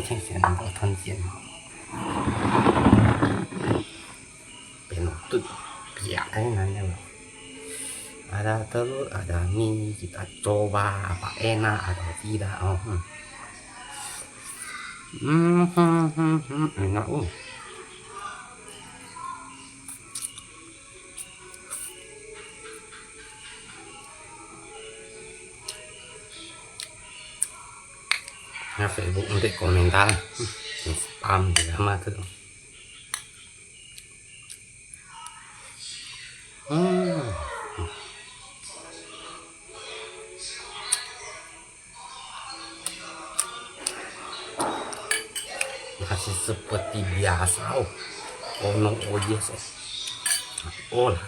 钱都吞钱，penutut biar nanya loh. Ada telur, ada mie, kita coba apa enak atau tidak. Enak. Nah, Facebook untuk komentar, spam juga mah tuh. Masih seperti biasa. Ono ojes. Oh lah.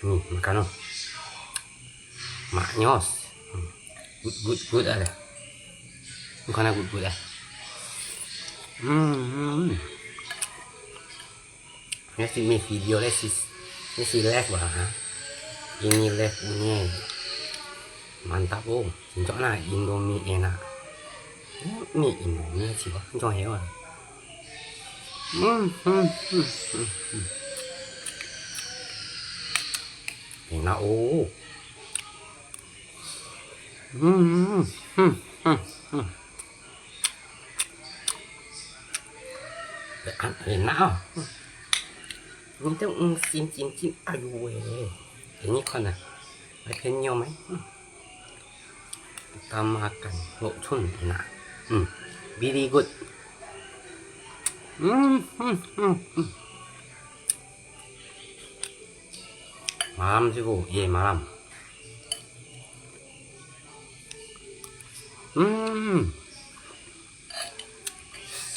Nih makan maknyos. Good ada. Bukan good ya. Ini sih video lesis. Ini si live bah. Ini live punya. Mantap Cincoknya Indomie enak. Mie Indomie sih bah. Cincok hewan. Enak enak. Ini tuh cin. Aduh ini kan penyo mấy. Kita makan lokchun enak. Very good. Malam sih malam.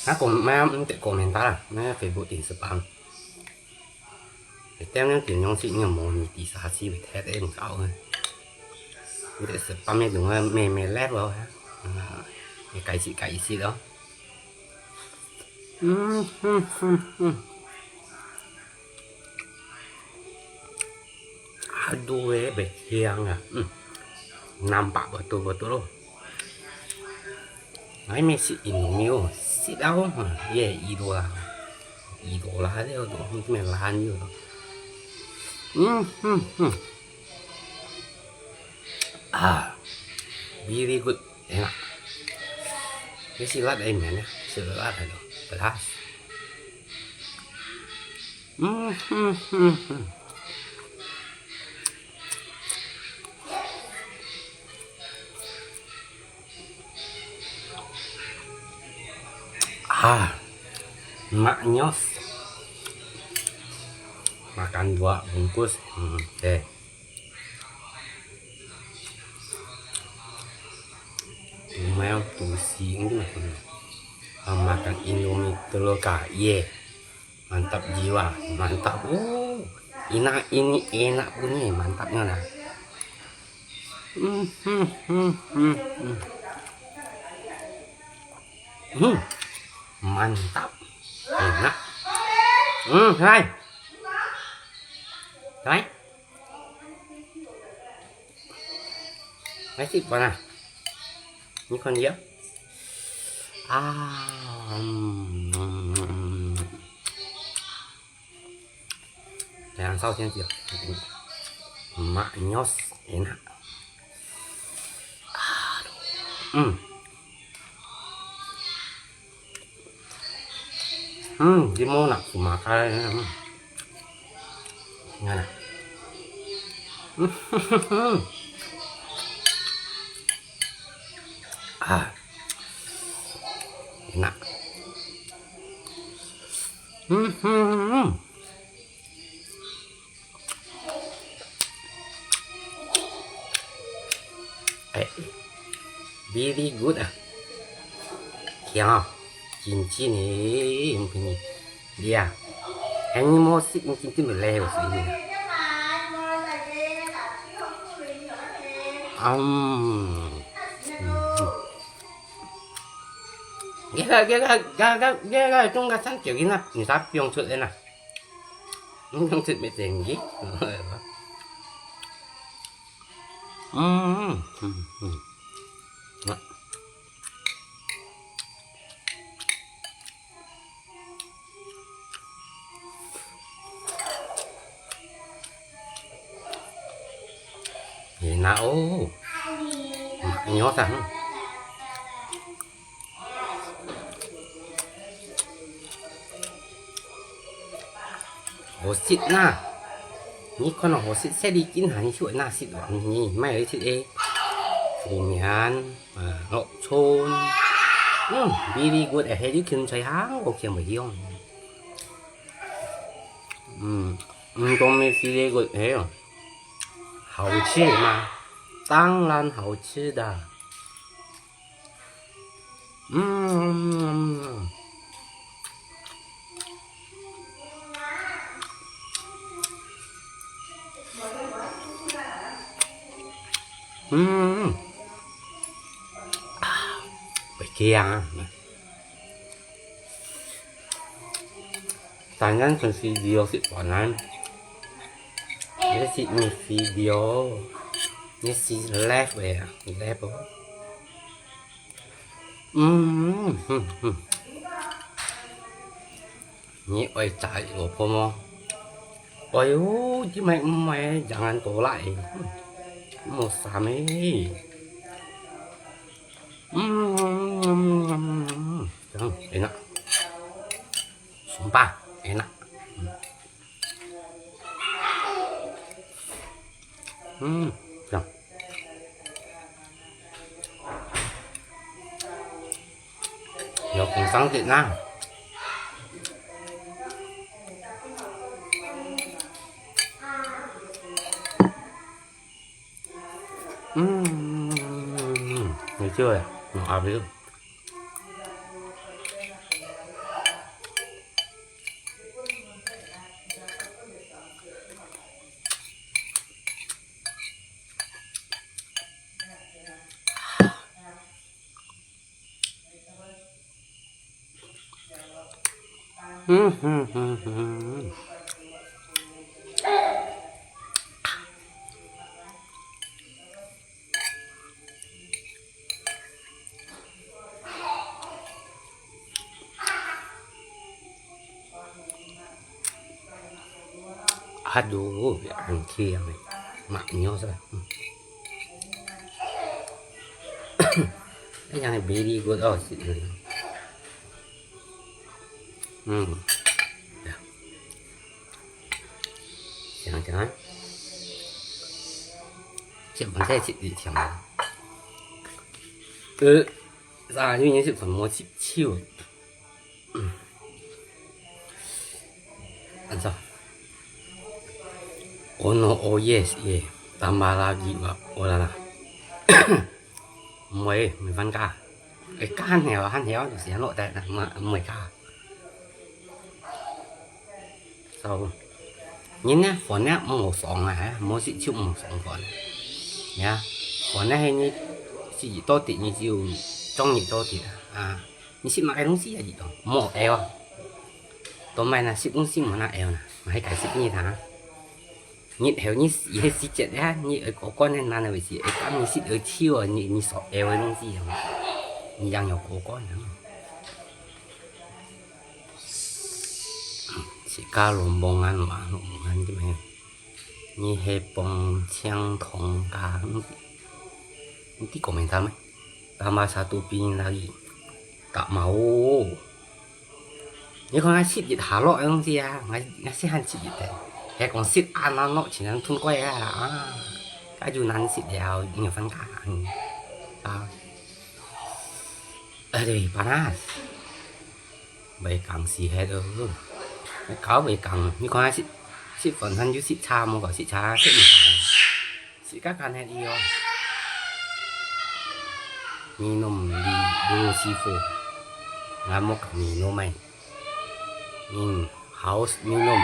Aku memang untuk komentar nah Facebook thì spam. Tem nó kiểu nhóm sĩ nhưng mà tí xa xí phải thét em sao hơn. Để spam này đúng là mê lép vào ha. Cái gì đó. Aduh betiang à. Nampak betul loh. Ay Messi Indomie sit down idola dia tuh melahan juga. Very good enak. Cái silat em này silat rồi pedas. Maknyos makan 2 bungkus deh. Lumayan pusing gitu makan Indomie telur kaya. Mantap jiwa, mantap. Ini enak punya, mantapnya lah. Mantap, enak. Hai. Sip mana? Ini con gì á? Để sau xem chưa? Maknyos enak. Gimana nak makan? Gimana? Enak. Very good Kaya cincin ini punya dia. Ini musik cincin berlewas ini. Gak trong gak sang kiểu gini ni tapi yang cut enak. Yang cut macam ni. nà ô nhó thằng hồ xịt na nhí con hồ xịt sẽ đi chín hả như chuỗi na xịt bọn nhí mày ấy xịt ê phù miàn ngộ chôn really good at how you can try how ok mà hiểu东西是这个哎呦好吃吗当然好吃的phải kia à但咱从 video 是本来这是你 video 你是 left 的啊 left 你爱在老婆吗哎呦chứ mày jangan tolak mau same enak sumpah enak Rồi. Giờ cùng sáng Việt Nam Người chưa à? Ngọt biết aduh yang kia này maknya sao cái này very good oh chẳng chẳng chị vẫn thấy chị đi chẳng ra như những sự phẩm mua chịu chiều ăn sao oh no oh yes yeah tambah lagi pak oh là mười văn ca cái can héo thì sẽ lộ tại là 10 ca sau nhìn nhá phone nhá một sòng à một sĩ chụp một sòng phone nhá phone này như sĩ to tỷ như chiều trong những to tỷ à như sĩ mà cái东西là gì đó một eo tụi mày là sĩ cũng sĩ mà là eo nè mà hay cái sĩ như thế nhịn héo như sĩ hay sĩ chết á như ở có con nên là vì sĩ ấy cảm như sĩ ở chiều à như sọ eo ấy东西mà như đang nhỏ có con nữa sĩ ca lồng bông ăn mà lồng ăn cái này như hệ bông chiang thong ca nanti komentar mah tambah satu pin lagi tak mau ini kalau ngasih gitu halo yang sih ya ngasih hansip gitu ya còn xịt ăn nó chỉ là thun quay ra cái dù năn xịt đèo nhiều phân cả ở đây panas vậy càng xì hết rồi có vậy càng như con xịt xịt phần thân chứ xịt cha mà gọi xịt cha xịt một xịt các anh hết đi rồi minum di Dosivo ngamuk minuman haus minum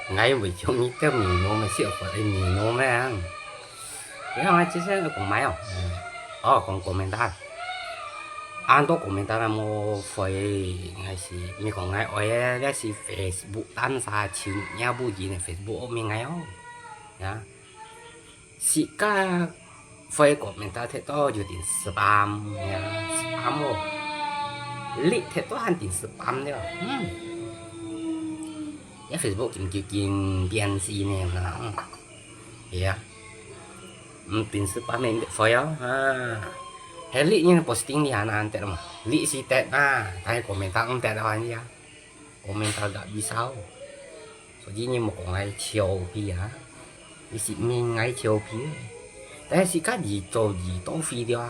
ngay buổi chiều như cái minum mà siêu phải minum ăn cái không ai chia sẻ được cùng máy không còn comentar ăn tốt comentar là một phải ngay gì mình còn ngay ở đây là Facebook tan xa chịu nhau bù gì này Facebook mình ngay không nhá sĩ ca phải comentar thế toอยู่ติด spam เนี่ย spam โอ้ลิthế toหันติด spam เนี่ยcái Facebook กิน BNC เนี่ยนะเฮีย tin spam foil hay li như posting di anak antet mah li si tet tanya komentar antet apa aja komentar gak bisa so ji như một ngày chiều pi đi si mình ngày chiều piแต่si ka gì cho gì to video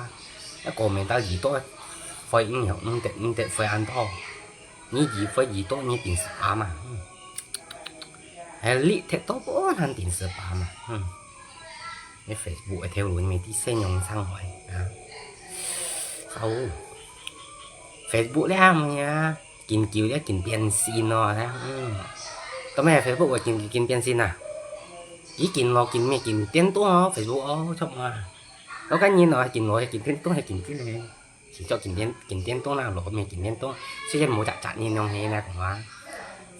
komentar gì to phải nhiều antet phải ăn to như gì phải gì to như tin spam hay li thế to bố hắn tin spam cái Facebook theo luôn mấy tí xem nhông sang hỏi sau Facebook đấy nhaกินคิวได้กินเปียนซีนอนะtao mẹ Facebook ว่ากินเปียนซีนchỉ กินรอกินไม่กินเต้นตัว Facebook ชอบมาแล้วก็nhìn nói กินรอให้กินเต้นตัวให้กินที่เลยchỉ cho กินเต้นตัวnào rồiไม่กินเต้นตัวใช่ไหมหมูจัดnhìnน้องเฮนะผมว่า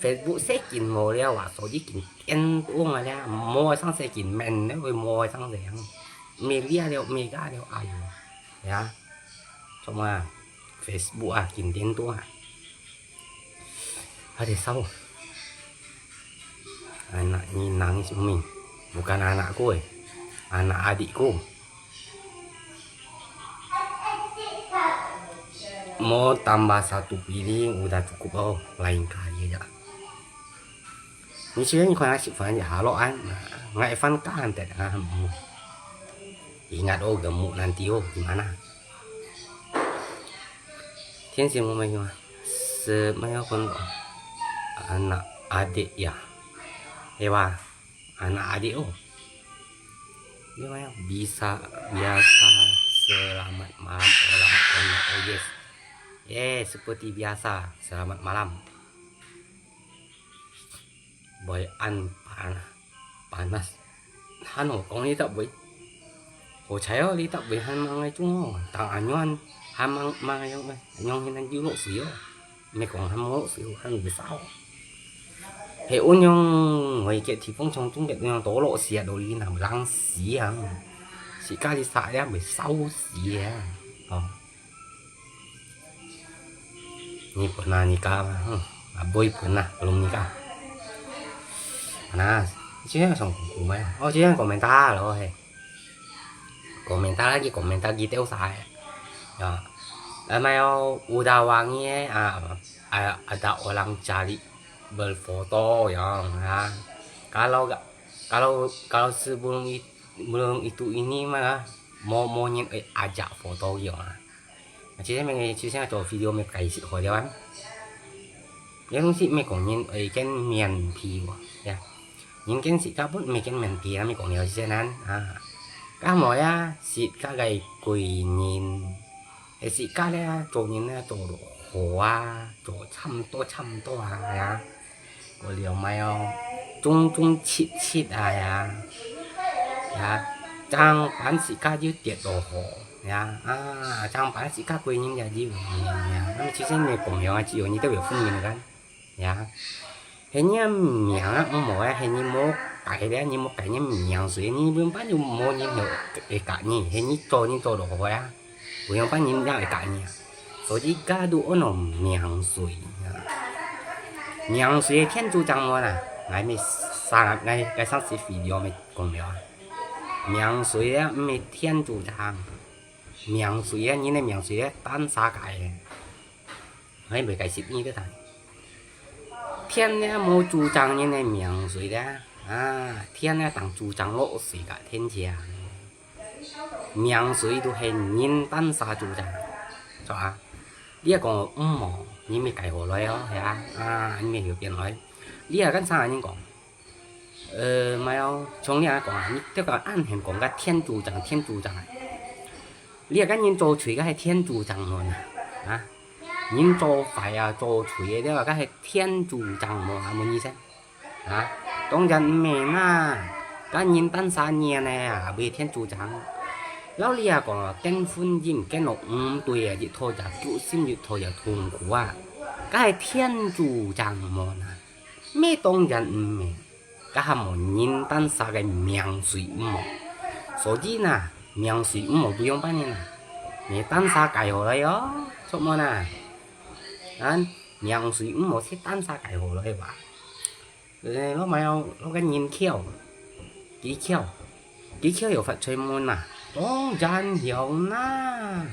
Facebook sẽ กินโมแล้วว่า所以กินเต้นตัวมาแล้วโมsang sẽ กินแมนแล้วไปโมsangแสงเมเลียแล้วเมกาแล้วอะไรนะชอบมา Facebook กินเต้นตัวhari sau anak ni nangis umi bukan anakku anak adikku mau tambah satu piring udah cukup lain kali aja ini sih ni kau ngasih fan ya halo ngai fan kan tak ingat gemuk nanti gimana thiên sih mau main gimana semaya kon anak adik ya Ewa anak adik gimana biasa selamat malam oh yes seperti biasa selamat malam boy panas han con đi tập với hồ cháy đi tập với han mang ngay chung tặng anh nhoan han mang ngay không nhon hiện đang dữ lộ xíu mày còn ham lộ xíu han vì sao hệ ôn nhong người kia thì phong trong biệt nhong tố lộ xìa đồ đi làm lăng xí xí ca đi xài ra bởi sau xí ni pernah nikah boy pernah belum nikah nah chứ xong cùng mấy chứ komentar rồi komentar lagi komentar gitu saya ya Email udah wangi ada orang cari berfoto ya kalau sebelum itu ini mah mau ajak foto ya chỉ mình chia sẻ cho video mình cày sự hồi đấy nếu không mình còn nhìn ở cái miền pì ya những cái sự các bút mình cái miền pì mình còn nhiều chia sẻ các mối sự các gầy quỳ nhìn cái sự các đấy chỗ nhìn chỗ hồ chỗ chăm to ya của liều mai trung chít ya trang bán sự các dưới tiệt đồ hồ ya trang bán sĩ các quê những nhà gì nhà nó chỉ sinh này cũng nhiều chỉ như tôi biểu phun mìnhกันya hình như miệng mỗi hình như một cái đấy như một cái như miệng suy như bên bán như một như nhiều cả như hình như đồ hồ ya bên bán như ra cả như rồi chỉ cả đủ nó miệng suy thiên chủ trang mà nè ngày mình sang ngày cái sáng sớm video mình cũng nhiều miệng suy mình thiên chủ trang miệng suy như này miệng suy tan xa cái hay bởi cái ship như thế này thiên này mua chủ trang như này miệng suy đó thiên này tặng chủ trang lộ suy cả thiên chia miệng suy都係nhìn tan xa chủ trang cho呢個mỏ như mấy cái hồ loại anh mấy hiểu tiền nói呢個跟啥人講mà從呢講你這個按很講個天主張你個人做廚個係天主張咯人做飯做廚個個係天主張咯冇意思當然唔明個人單三年呢為天主張แล้วเรียกว่าแกนฟุ้นยิ่งแกนหนกตัวยึดโทจากจุสิ้นยึดโทจากทุงขัวก็ให้เทียนจูจังมอนะไม่ต้องยันเมก็ให้หมอยินตั้งสากเมียงสุยหมอ所以呢เมียงสุยหมอ不用半年了你ตั้งสากไก่หัวเลยชอบมั้ยนะนั่นเมียงสุยหมอที่ตั้งสากไก่หัวเลยวะแล้วไม่เอาแล้วก็ยินเขี้ยวกี่เขี้ยว幾巧有發吹門嘛，當然有啦。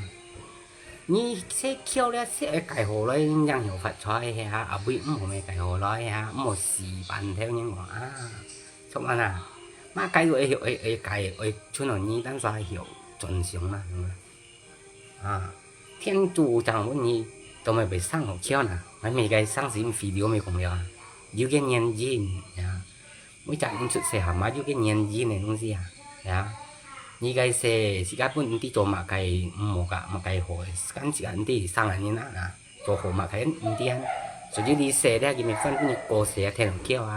你說巧了，說解好來，人有發財呀，啊不唔好咪解好來呀，唔好事辦theo nhân quả à. Xong rồi nè, mà cái rồi hiểu cái cho nó như đang ra hiểu chuẩn sống mà, à thiên chủ chẳng muốn như tụi mày bị sang học khéo nè, mày cái sang gì video mày cũng hiểu, yêu cái nhân gì, mỗi chạy cũng xuất sẽ hàm mà yêu cái nhân gì này đúng gì à, như cái xe chỉ các bạn đi cho mà cái một cái hồi cái chỉ anh đi sang anh như nào nè, cho hồi mà cái anh đi ăn, rồi đi xe đấy cái mình phân cái cô xe theo học khéo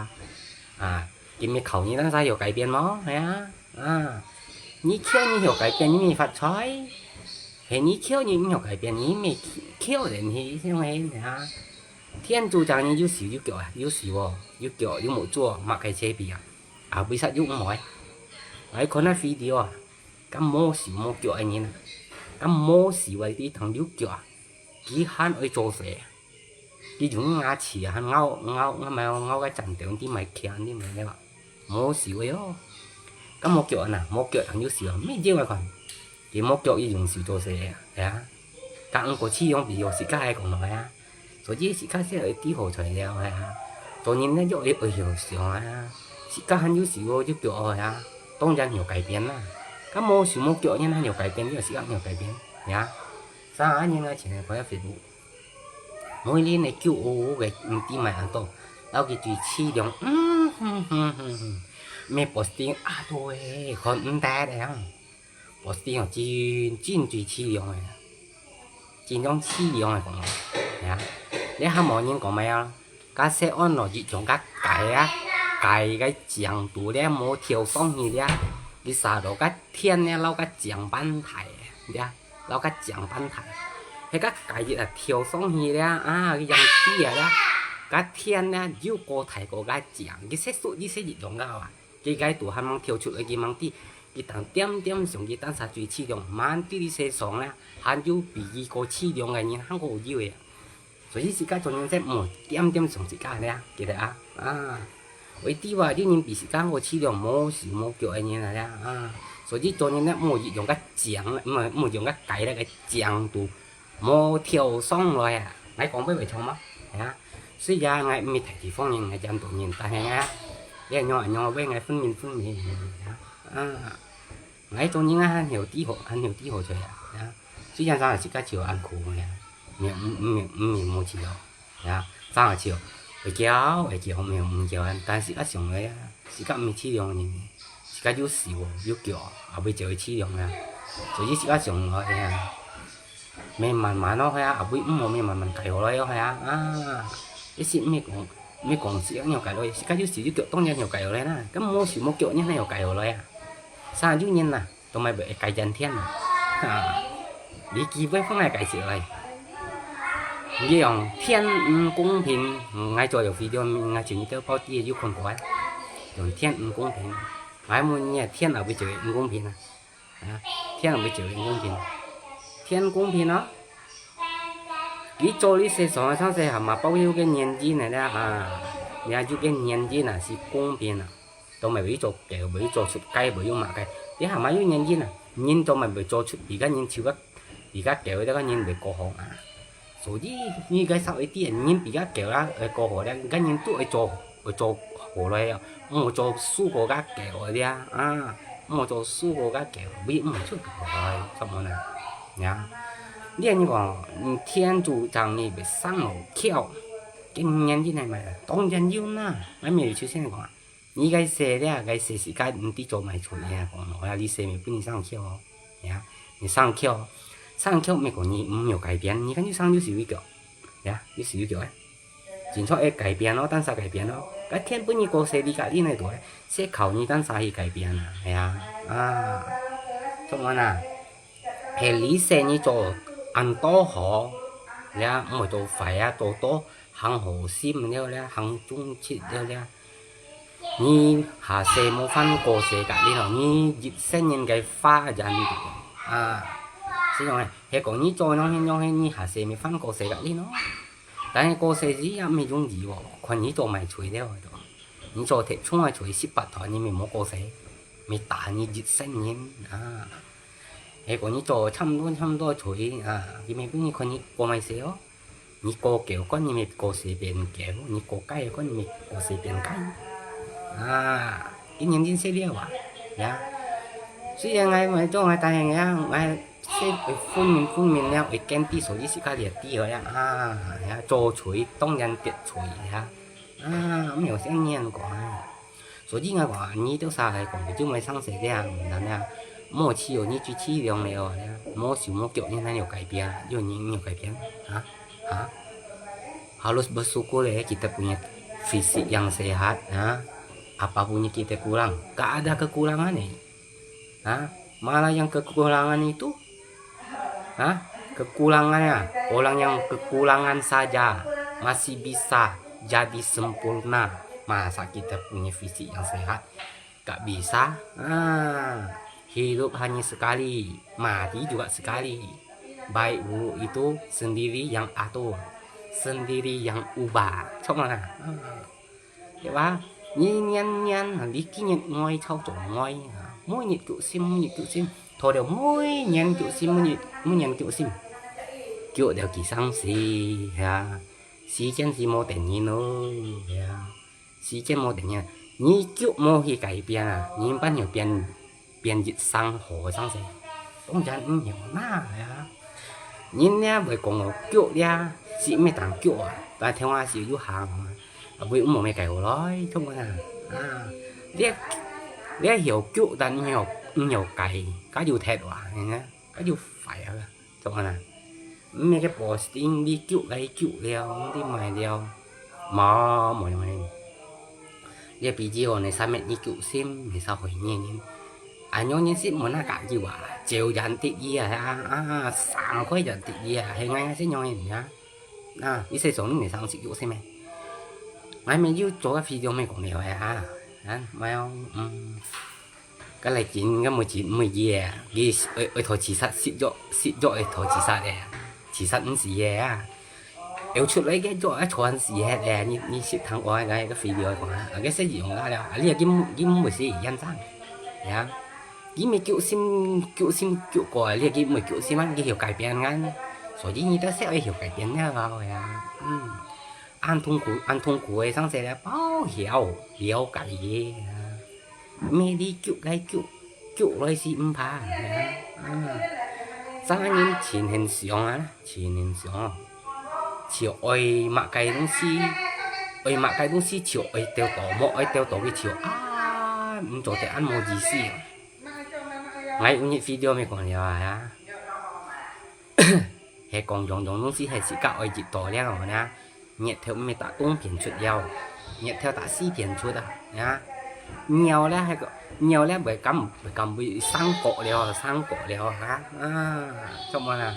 à, cái mình khẩu như đang ra hiểu cái biến nó, à, như khéo như hiểu cái biến như mình phát trái. Hệ ní khéo như nhiều cái biến ní mày khéo đến thì thế này nè thiên chủ chẳng như yêu xỉu yêu kiểu yêu kiểu yêu một chùa mà cái chế bì à bây giờ yêu mỏi ấy còn là video cái mô xỉu mô kiểu anh nhỉ cái mô xỉu ấy đi thằng yêu kiểu kỹ hắn ở chỗ sẽ cái chúng ngã chỉ hắn ngao cái chẳng tưởng đi mày khéo đi mày đấy mô xỉu ấy cái mô kiểu nè mô kiểu thằng yêu xỉu mấy chiêu mà còn cái mốc kiểu dùng sử dụng xe à các ông có chi không bị có sĩ cái cũng nói à rồi chứ sĩ cái sẽ ở tí hồ trời leo à tôi nhìn nó dội ở hiểu xíu à sĩ cái hắn sử dụng chứ kiểu à tông ra nhiều cải biến à các mô sử mốc kiểu nhân nhiều cải biến nhiều sĩ các nhiều cải biến nhá sao nhưng mà chỉ là có Facebook mỗi liên này kêu ô cái tim mày ăn to tao cái tùy chi đồng mẹ posting à thôi còn ta đấy không posting chính最起用嘅，真種起用嘅講呀。你喺網頁講咩啊？假設按落熱用個改個強度咧，冇調上去咧，你殺到個天咧，撈個降板台咧，撈個降板台，迄個改熱啊調上去咧，啊個氧氣啊咧，個天咧要個抬個個降，佢識數你識熱用個啊，佢個度係冇調出嚟，佢冇啲。cái thằng điểm xuống cái tăng sát trị lượng mà đi xe sòng này hắn yêu bị có trị lượng cái nhìn hắn có yêu ấy rồi chỉ cái cho nên sẽ một điểm xuống chỉ cái này cái đấy à với đi vào đi nhìn bị cái có trị lượng một kiểu anh như này à rồi chỉ cho nên một dùng cái giảng mà một dùng cái là cái giảng tụ một thiểu xong rồi à nãy còn với chồng á suy ra ngày mình thấy thì phong nhìn ngày chăm tụ nhìn ta nghe cái nhỏ với ngày phân mình ngày tôi những anh hiểu tí hộ trời à, chứ ra là chỉ có chiều ăn khổ này, miệng một chiều, à, sao là chiều, ở chiều miệng chiều ăn,但是cái xong rồi, chỉ có mình chi lượng này, chỉ có yêu xỉu, yêu kiểu, à bây giờ chi lượng à, rồi chỉ có xong rồi à, mình mà nó hay à, bây giờ mình cày rồi đó hay à, cái gì mình còn chỉ có nhiều cày rồi, chỉ có yêu xỉu yêu kiểu tông nhiều cày rồi nè, cái mua xỉu mua kiểu như này nhiều cày rồi à. Sao chứ nhiên là tụi mày bị cày chân thiên à đi ký với phong này cày sửa này như ông thiên公平ngay cho有 video ngay chỉ như tao bao tiêu yêu con quái rồi thiên公平ai muốn nghe thiên ở bên dưới公平à thiên ở bên dưới公平thiên公平đó cái chỗ lý sẽ sống sao sẽ hàm mà bao nhiêu cái nhân gì này đó à nhà chú cái nhân gì là sự公平à tụi mày bị cho kẹo bị cho sụt cây bị mà cái thế hả mấy nhân viên à nhìn tụi mày bị cho sụt bị cái nhìn chịu cái bị cái kẹo đó cái nhìn bị cổ họng à rồi đi như cái sao ấy tiền nhìn bị cái kẹo đó cổ họng đó cái nhìn tụi cho hồ này một cho su của cái kẹo đi à một cho su của cái kẹo bị một chút rồi xong rồi nè nhá liên quan thiên chủ chẳng này bị sang màu kẹo cái nhân viên này mà tông nhân viên na mấy người出现过你cái xe đấy cái xe是cái đi做买厝呀，講我你xe咪不能上橋呀，你上橋咪講你唔有改變，你看你上就是一個呀，就是一個真錯會改變咯，但是改變咯，cái天不你個xe你個你那度sẽ考你但是會改變啊，係啊，做乜啊？係你xe你做按多好，呀，唔係做快啊，做多行好心了咧，行中切了咧。你下世冇翻過世㗎，你同你業生人嘅花人啊，所以講係講你做你下世未翻過世㗎，你咯。但係過世時也未容易喎，看你做埋除了，你做鐵衝係除18台，你咪冇過世， mấy tả như dịch xanh nhìn hệ có những chỗ chăm đua chuối thì mấy cái như con như cô mày xéo như cô kiểu con như mấy cô xì biển kiểu như cô cay con như mấy cô xì biển cay cái nhân dân sẽ điêu ya suy ra ngay mà cho người ta hàng ya ngay sẽ phun mình nhau cái kem tí số đi xí cả liệt tí rồi ya cho chuối đông nhân tiệt chuối ya không hiểu sẽ nhiên của số đi ngay của như đâu xa hay còn chứ mấy sang sẽ thế là nha mỗi chi ở như chú chi đường này rồi mỗi xíu mỗi kiểu như thế nhiều cải biến nhiều nhiều cải biến harus bersyukur ya kita punya fisik yang sehat apapun yang kita kurang gak ada kekurangan nih malah yang kekurangan itu kekurangannya orang yang kekurangan saja masih bisa jadi sempurna masa kita punya fisik yang sehat gak bisa hidup hanya sekali mati juga sekali baik buruk itu sendiri yang atur sendiri yang ubah trong là hiểu ba nhiên lý cái nhiệt ngôi thâu chỗ ngôi mỗi nhiệt cựu sim thôi đều mỗi nhiên cựu sim mỗi nhiên cựu sim cựu đều kỳ sang xí chân xí mô tiền nhiên nữa xí chân mô tiền nhiên như cựu mô khi cải biến nhìn bao nhiêu biến dịch sang hồ sang gì ông cha nhiều na nhìn nha bởi còn cựu ra sĩ mấy tảng cựu ta theo hoa sĩ du hàng với một mấy cái của nó không có để hiểu cựu ta nhiều cái dù thẹt nhá cái dù phải không là mấy cái posting đi cựu đeo đi mày đeo mà mọi người để video này sao mẹ đi cựu sim thì sao hỏi nhiên nhớ nhiên sim muốn là cả gì chiều dần tị gì sáng khói dần tị gì hay ngay sẽ nhoi nhá đi xây sống này sao chịu cựu sim mày yêu cho cái video mày còn nhiều mày không cái này chín cái 19 gì đi ở thổi chỉ sát xịt dọ thổi chỉ sát này chỉ sát những gì nếu chụp lấy cái chỗ chọn gì hết như xịt thằng oai cái video của cái sẽ gì ra đâu liền cái một gì dân sang nhá cái mấy cựu sim cựu còi liền cái mấy cựu sim ăn cái hiểu cải biến ngắn所以你都sẽ hiểu cải biến nha vào ăn thông cụ ấy sang sẽ là bao hiểu cái gì mẹ đi cựu rồi sim phá sang những chuyện hình xiong chiều ơi mà cái đông xí chiều ơi tiêu tổ cái chiều mình cho ăn một gì xí ngay những video này còn nhiều hay còn dùng đông xí hay xí cạo ơi chỉ tổ đen rồi nha nhiệt theo mình ta tung biển chuột dầu nhiệt theo ta xí biển chuột nhá nhiều là bởi cầm bị sang cổ đeo trong mà là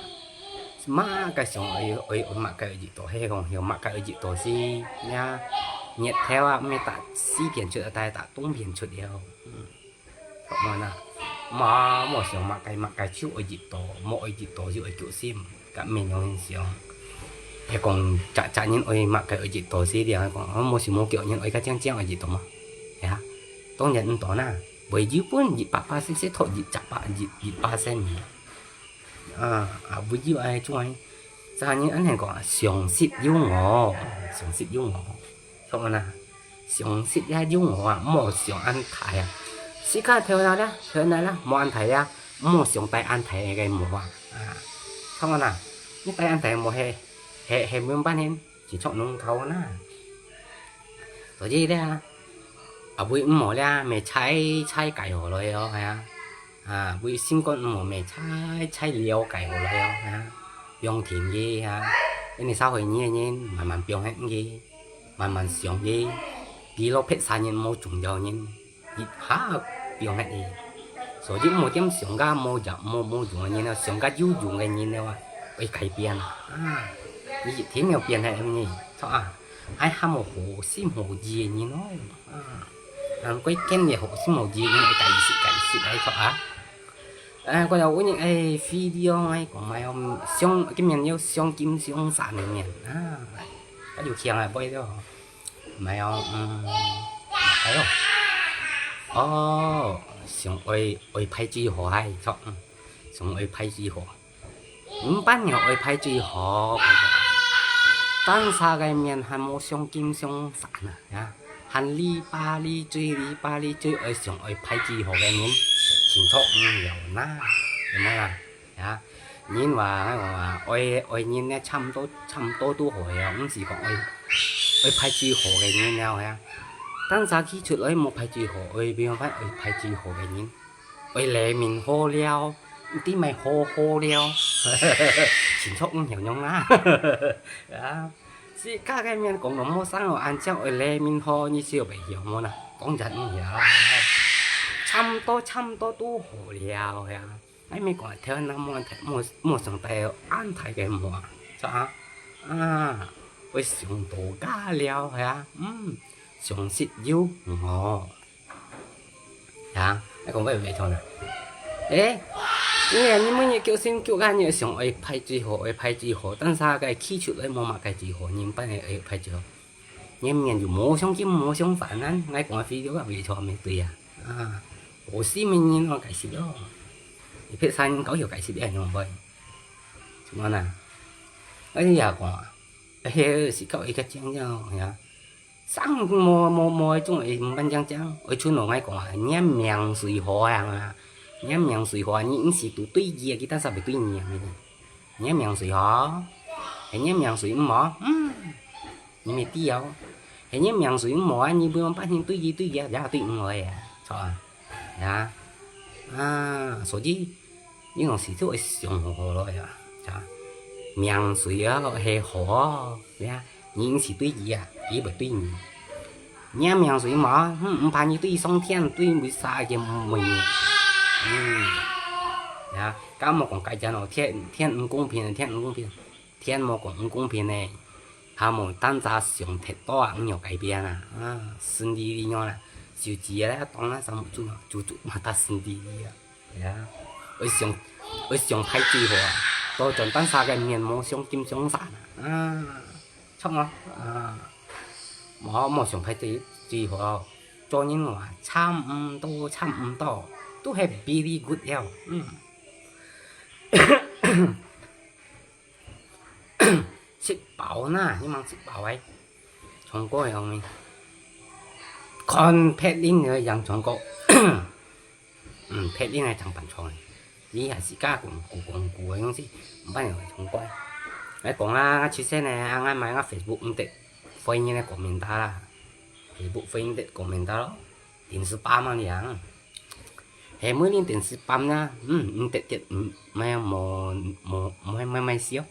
má cái sống ở mặt cái gì tổ hay còn hiểu mặt cái gì tổ gì nha nhiệt theo mình ta xí biển chuột tại ta tung biển chuột đeo trong mà là mà một sống mặt cái chịu ở gì tổ mọi gì tổ chịu ở chỗ sim cả mình không hiểu hay còn chả những ơi mặc cái ở gì tổ gì thì còn một số kiểu những ơi cái trang ở gì tổ mà tôi nhận tổ na bởi dưới bốn gì ba sẽ thôi gì chặt ba gì ba sen với dưới ai chung ai ra những anh này có xiong xịt dung ngõ không là xiong xịt ra dung ngõ một xiong ăn thải xí cả theo nào đó một ăn thải ra một xiong tay ăn thải cái một không là những tay ăn thải một hệ mương ban hen chỉ chọn nông thấu na rồi gì đấy với mỏ ra mẹ trái cải hồ rồi với sinh con mỏ mẹ trái liêu cải hồ rồi dùng tiền gì cái này sao hồi nhiên mà dùng hết gì mà dùng gì bí lô phết xa nhiên mô trùng dầu nhiên dùng hết gì rồi chứ một tiếng dùng ga mô dùng nhiên dùng ga dùng cái nhiên đâu cái cải biến như thế nào biến hay em nhỉ sao ai ham một hồ sim hồ gì như nó quay ken nhà hồ sim hồ gì như cái gì đấy sao có đâu có những video hay của mày ông xong cái miền yêu xong kim xong sản này miền cái điều khiển là bây giờ mày ông thấy không 哦，上會派最好係錯，上會派最好。唔班又會派最好，當啥個面還冇上金上散啊！hành lý ba lý chơi lý ba lý chơi ở sòng ở phải chi hồ cái nhìn xin thọ nhiều na đúng không à nhìn và ôi nhìn nè chăm tô tu hồi không gì còn ôi phải chi hồ cái nhìn nào haตั้งสาขี้ชุดเอ้ยโมไปจีโหเอ้ยเบี้ยไปเอ้ยไปจีโหกันยินเอ้ยแหลมินโฮเลี้ยวที่ไม่โฮเลี้ยวชินชกเหี่ยวน้องนะสิก้าcái miền cũng nó mua sang ở ăn chay อ้ยแหลมินโฮนี่เสียวไปเหี่ยวมั้งนะก้องจัดนี่เหี่ยวchăm to tu hồ ลี้ยวฮะไอ้ไม่ก่อนเท่านั้นมัวสังแต่อันไทยกันมัวจ้าเอ้ยส่งตัวก้าเลี้ยวฮะsùng xịt yêu ngò, à, còn vậy thôi nè, ê, nghe như mấy kiểu xin kiểu gan như sùng ấy phải chỉ hồ,ตั้งxa cái khi chụp ấy mua mà cái chỉ hồ, nhưng bên này ấy phải chưa, nhưng mình dùng mua xong kiếm mua xong phản anh, ngay còn phi điều gặp vậy cho mình tùy hồ xí mình nhìn nó cái gì đó, phía sau có hiểu cái gì đấy không vậy, chúng nó nè, ấy giờ còn, ấy chỉ có ấy cái chuyện nhau nhá. Sáng mua chung ấy bên trang trang ở chỗ nào ngay còn nhém miệng sủi hoa nhém miệng sủi hoa những gì tụi tuy gì kita sao bị tuy nhiều nhém miệng sủi hoa nhém miệng sủi mỏ nhưng mà tiêu nhém miệng sủi mỏ như bữa bắt những tuy gì giá tự người cho à số gì những con sĩ thôi dùng hồ rồi à miệng sủi hay hoa những gì tuy gì ý bởi tuy nhiên nhé miệng suy mà phải như tuy song thiên tuy mới xa cái mình ya cả một con cái chân nó thiên công bình thiên một con công bình này hà một单giá上太多nhiều改變啊身體里面啦就只咧當啦什麼就嘛得身體啊呀我想睇最好啊多盡單殺嘅面膜上金上散啊衝啊mà xong phải chỉ họ cho những người chăm都係 very good 了食飽นะ你忙食飽哎中國有沒看拍lin嘅人中國拍lin係長板床你係自家顧嘅東西唔係中國你講啦出聲咧啱買個 Facebook 唔得歡迎嚟comment啦 Facebook 歡迎嚟comment咯電視版嘛樣係每年電視版nha唔得咩冇笑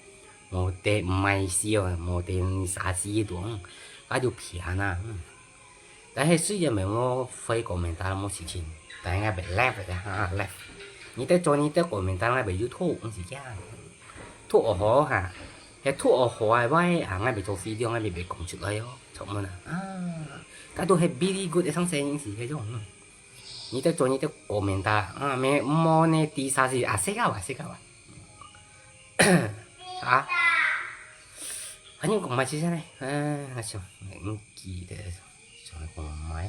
冇得唔係笑冇得啥子樣嗰條片啊但係雖然我會 comment 冇事情但係被 left 嘅left 你得做你得 comment 嚟被 YouTube 唔是這樣吐好嚇係吐我海威ngay bị做video ngay bị講出嚟咯，錯乜cái đó係 very good 嘅生成事嘅種，你得做你得過面打咩冇呢啲啥事識啊，反正講埋先咧，我想唔記得，想講埋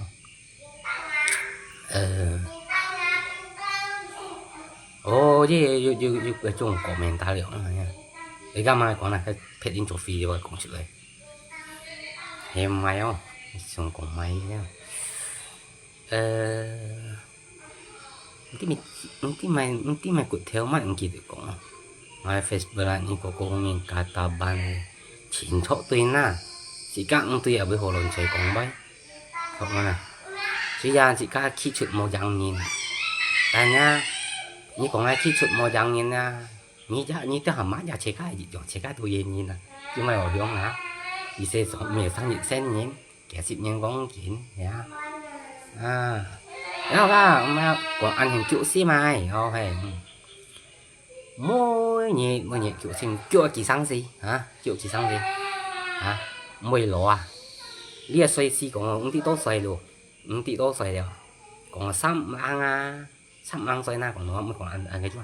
即係種過面打了你今晚講啦，佢拍緊做 video 講出嚟，係唔係哦？想講咪唔知咪骨條乜唔記得講啊！我喺 Facebook 啦，呢個公面加打班前錯對啦，時間唔對又俾何論齊講咪，學乜啊？雖然時間起出冇人言，但係你講係起出冇人言啊！你都係買下車架熱用車架到嘢面啊，因為我響啊，而且從未生熱聲嘢，其實嘢講件呀，然後啦，咁講ăn hình kiểu xí mai，係mỗi ngày kiểu xin kiểu幾生事kiểu幾生事每攞啊，呢個歲時講5啲多歲咯，5啲多歲了，講3歲啦，講我冇講ăn cái chút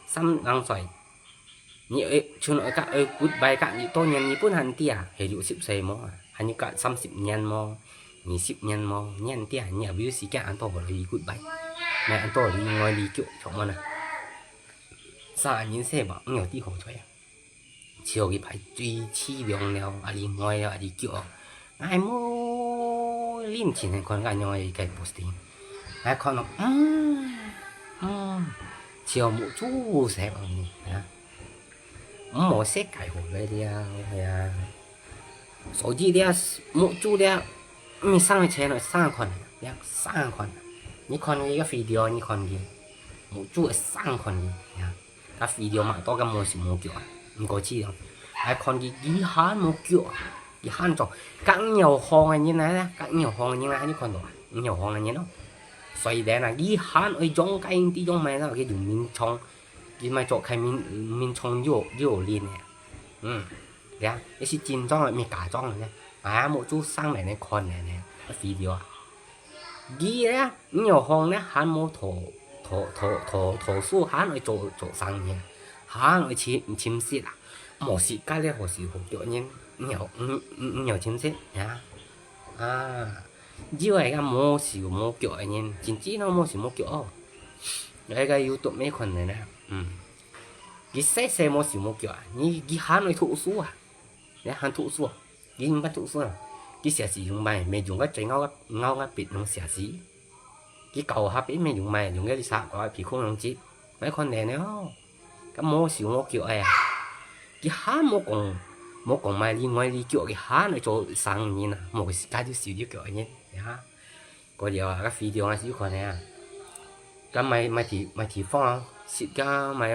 3歲。你ช่วยกับกูดใบกันยี่ต้นยันญี่ปุ่นหันเตียเห็นอยู่10 歲มั้งหันอยู่กับ30 年มั้ง你10年冇年啲人有表時間安多嚟 goodbye， 咪安多嚟愛嚟叫做乜呢？3年7吧，有啲好彩啊！朝佢排最凄涼了，啊嚟愛啊嚟叫，唉冇年前係看緊愛嘅 posting， 唉看到朝冇做成啊！冇識解好嚟啲啊，係啊，手機啲啊冇做啲啊。你上車了3款呀，3款，你看一個 video， 你看嘅，冇做3款嘅呀，個 video 嘛多個冇是冇腳啊，唔過知咯，係看嘅幾下冇腳啊，幾下就更nhiều hàng như này nè，更nhiều hàng như này你看到啊，nhiều hàng như nó，所以咧嗱，幾下ở trong cái啲種咩啦，cái dùng miếng葱，佢咪做開miếng葱肉鏈嘅，呀，你是真裝係咪假裝嘅咧？啊，một chút sang này con này video ghi đấy nhiều hôm đấy hắn mua thổ su hắn ở chỗ sang nhỉ hắn ở chim xịt à một xịt cái này hồ xịt hồ kiểu như nhiều chim xịt nhá à như vậy cái mua xịt mua kiểu như chính chỉ nó mua xịt mua kiểu cái YouTube mấy con này nè cái xe mua xịt mua kiểu như cái hắn ở thổ su à đấy hắn thổ su cái bắt tụ xuống cái xẻ xì dùng mày mày dùng cái trái ngao cái bịt nó xẻ xì cái cầu hấp ấy mày dùng mày dùng cái sạc gọi thì không làm chết mấy con này nữa cái mô xỉu mô kiểu à cái há mô còn mày đi ngoài đi kiểu cái há nó cho sang như nào một cái thứ xỉu kiểu như hả có điều cái video này xíu còn này cái mày thì phong xịt cái mày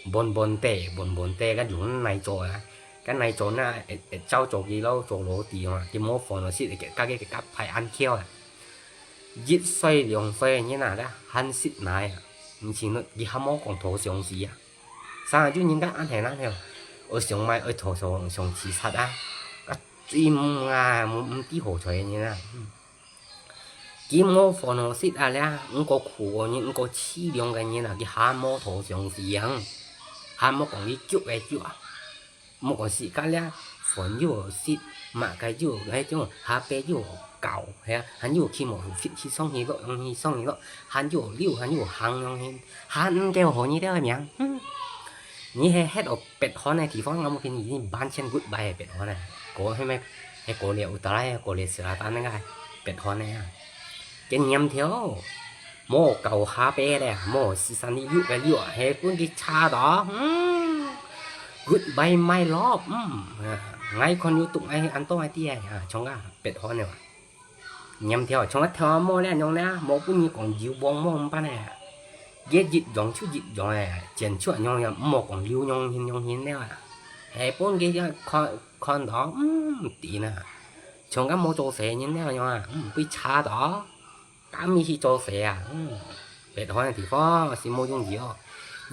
bồn tè cái dùng này cho cái này chỗ na trao chỗ gì lâu chỗ lỗ tiền mà cái mô phone nó xịt cái cặp phải ăn keo à giết xoay lượng xoay như nào đó hắn xịt này mình chỉ nói cái ham mô còn thổ sống gì à sao chứ những cái ăn thế nào theo ở sống mai ở thổ sống chỉ sát à cái chim à một tí hổ trời như nào cái mô phone nó xịt à là không có khổ nhưng có chi lượng cái như là cái ham mô thổ sống gì à ham mô còn cái kiểu à một con xịt cái là phun vô xịt mà cái vô cái chỗ HP vô cào hay hắn vô khi một phít khi xong thì đó hắn vô liu hắn vô hàng hắn kêu họ như thế là miệng như hết ở bẹt họ này thì phong ngắm cái gì ban chân goodbye bẹt họ này có hay có liệu tay có liệu sửa tan cái bẹt họ này cái nhầm thiếu một cầu HP đây một xịt sang đi vô cái liu hay cũng cái cha đó goodbye my love ngay con YouTube ai ăn to ai tia trong cái bẹt hoa này nhầm theo trong cái theo mua này nhông nè một cũng như còn dịu bông mua không này ghét dịch giống chút dịch giống này chuyển chuột nhông nhầm một còn lưu nhông hiến đấy à hệ bốn cái con đó tí nè trong cái mua chỗ xe như thế nào nhông bị cha đó cả mi khi chỗ xe à bẹt hoa này thì có xin mua dùng gì không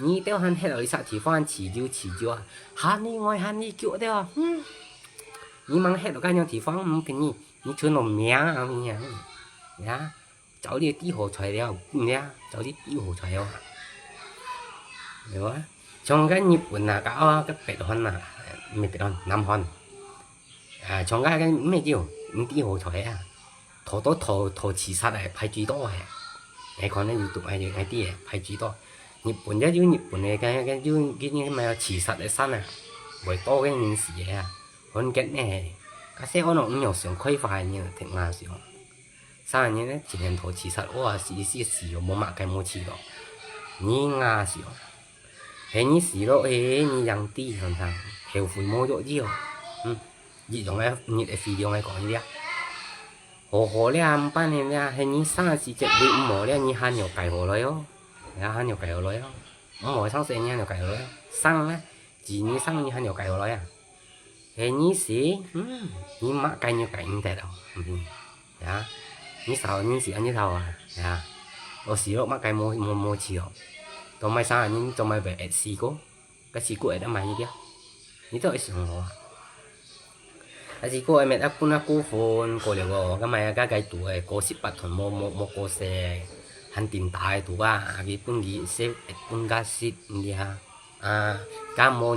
你都很黑了，啥地方起就，喊你我喊你叫的，你忙黑了，干样地方给你穿到命啊你呀，早啲啲好材料，呀，早啲啲好材料，係嘛？從cái日本啊，cái北韓啊，唔係北韓，南韓，從cái咩叫啲好材啊，投刺殺係排最多嘅，你看咧 YouTube 係啲嘢排最多。日本日本嘅cái như mà chỉ sạch ở sân à bởi to cái những gì à hơn cái này cái xe nó cũng nhiều sướng khơi phải như thế nào sướng sao như thế chỉ nên thổi chỉ sạch ô xì một mạng cái một chỉ đó như nga sướng thế như xì đó thế như rằng ti hơn thằng hiểu phủi môi độ gì gì giống em như cái video này có như thế hồ lẽ am ban này nha thế như sao chỉ chạy bị mỏ lẽ như hai nhiều cày hồ rồi đó hắn nhiều cày lối không, mỗi sáng sớm nhiều cày lối, sáng á, chỉ như sáng như hắn nhiều cày lối à, thế như gì, như mắc cày nhiều cày như thế đâu, ya, như sao như gì anh như sao à, ya, ở xí đó mắc cày mua chiều, tao mai sáng như tao mai về xí cố, cái xí cố ấy đã mày như thế, như thế xí hồ, cái xí cố ấy mẹ đã cú phun, cố liệu cái mày cái tuổi cố xí bắt thằng mua cố xe hắn tìm tài tụ cái phương gì xếp phương cái xịt đi ha cái mô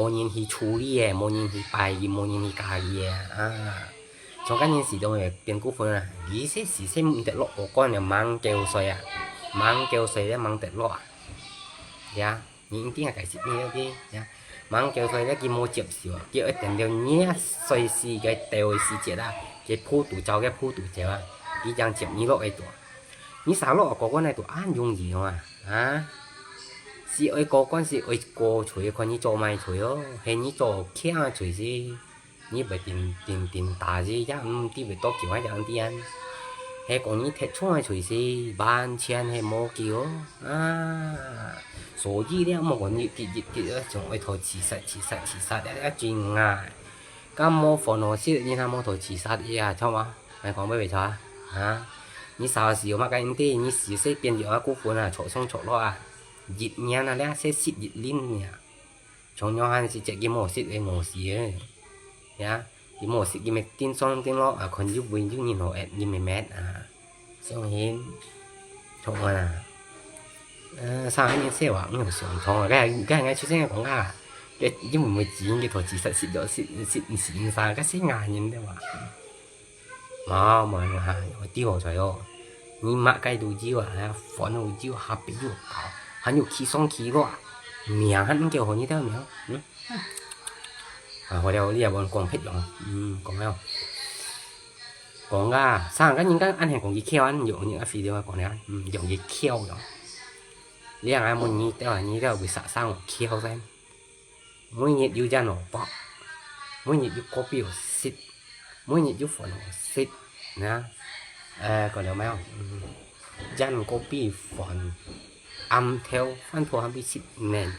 nhìn hi chú đi mô nhìn hi bài mô nhìn hi cà gì trong cái những gì đó về tiền cú phun là ý sẽ tệ lộ của con là mang kêu xoay à mang kêu xoay để mang tệ lộ à ya những tiếng cái gì như thế ya mang kêu xoay để cái mua chụp xíu cái ở tiền đều nhé xoay xì cái đều xì chết à cái phu tủ cháu cái phu tủ chéo à cái trang chụp như lộ cái tuổi như sao lộ có con này tụi ăn dùng gì không à si ơi có con si ơi cô chuối con như cho mày chuối ó hay như cho kia chuối gì như vậy tiền đá gì chứ đi về tốt kiểu hay chẳng đi ăn hay còn như thế chung hay chuối gì ban chiên hay mua kiểu à số gì đấy mà còn như cái chúng ấy thôi chỉ sát đã chính à cái mua phần nó xí như nào mua thôi chỉ sát đi à cho mà mày còn mấy vậy cho à như sao xíu mà cái anh như xíu sẽ biến được cú phun à chỗ xong chỗ lo à dịt nha là lẽ sẽ xịt dịt linh nè trong nhau hắn sẽ chạy cái mỏ xịt cái mỏ xí ấy nhá cái mỏ xịt cái mệt tin xong tin lo à còn giúp bình giúp nhìn họ ẹn như mệt mệt à xong hết trong mà sao anh sẽ bảo nhiều sống trong cái ngay chút xem quảng cáo cái nhưng mà mới chỉ cái thôi chỉ sợ xịt đó xịt sao cái sẽ ngại nhìn đấy mà tiêu rồi đó你买cái đồ gì à phone đồ gì à bị đồ cao hắn有起双起咯名hắn叫họ như thế nào à hồi đầu đi à bọn còn hết rồi còn đâu còn à sang cái những cái anh hàng còn gì keo anh dùng những cái video còn này dùng gì keo rồi liền ai muốn như thế là như thế bị sạ sang keo xem mỗi nhiệt yêu ra nó bỏ mỗi nhiệt yêu copy của shit mỗi nhiệt yêu phone của shit nè còn đâu mấy không dàn copy phone âm theo phân thua âm bị xịt nền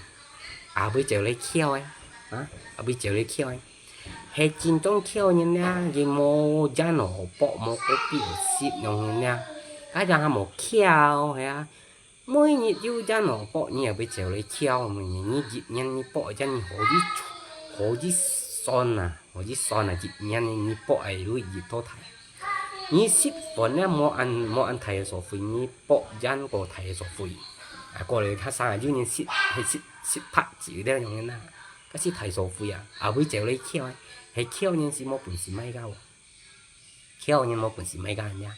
à bây giờ lấy keo ấy à bây giờ lấy keo ấy hay chính trong keo như nha cái mô dàn nó bỏ mô copy xịt như nha cái đó là một keo hay mỗi nhiệt yêu dàn nó bỏ như bây giờ lấy keo mình như dịp nhân như bỏ dàn như hồ dí son à dịp nhân như bỏ ấy lui dịp thôi thầy你食飯咧冇按睇所費，你博人個睇所費，過嚟睇三日要你食拍子咧用嘅啦，嗰時睇所費啊會就你翹，係翹人是冇本事買㗎喎，翹人冇本事買㗎人家，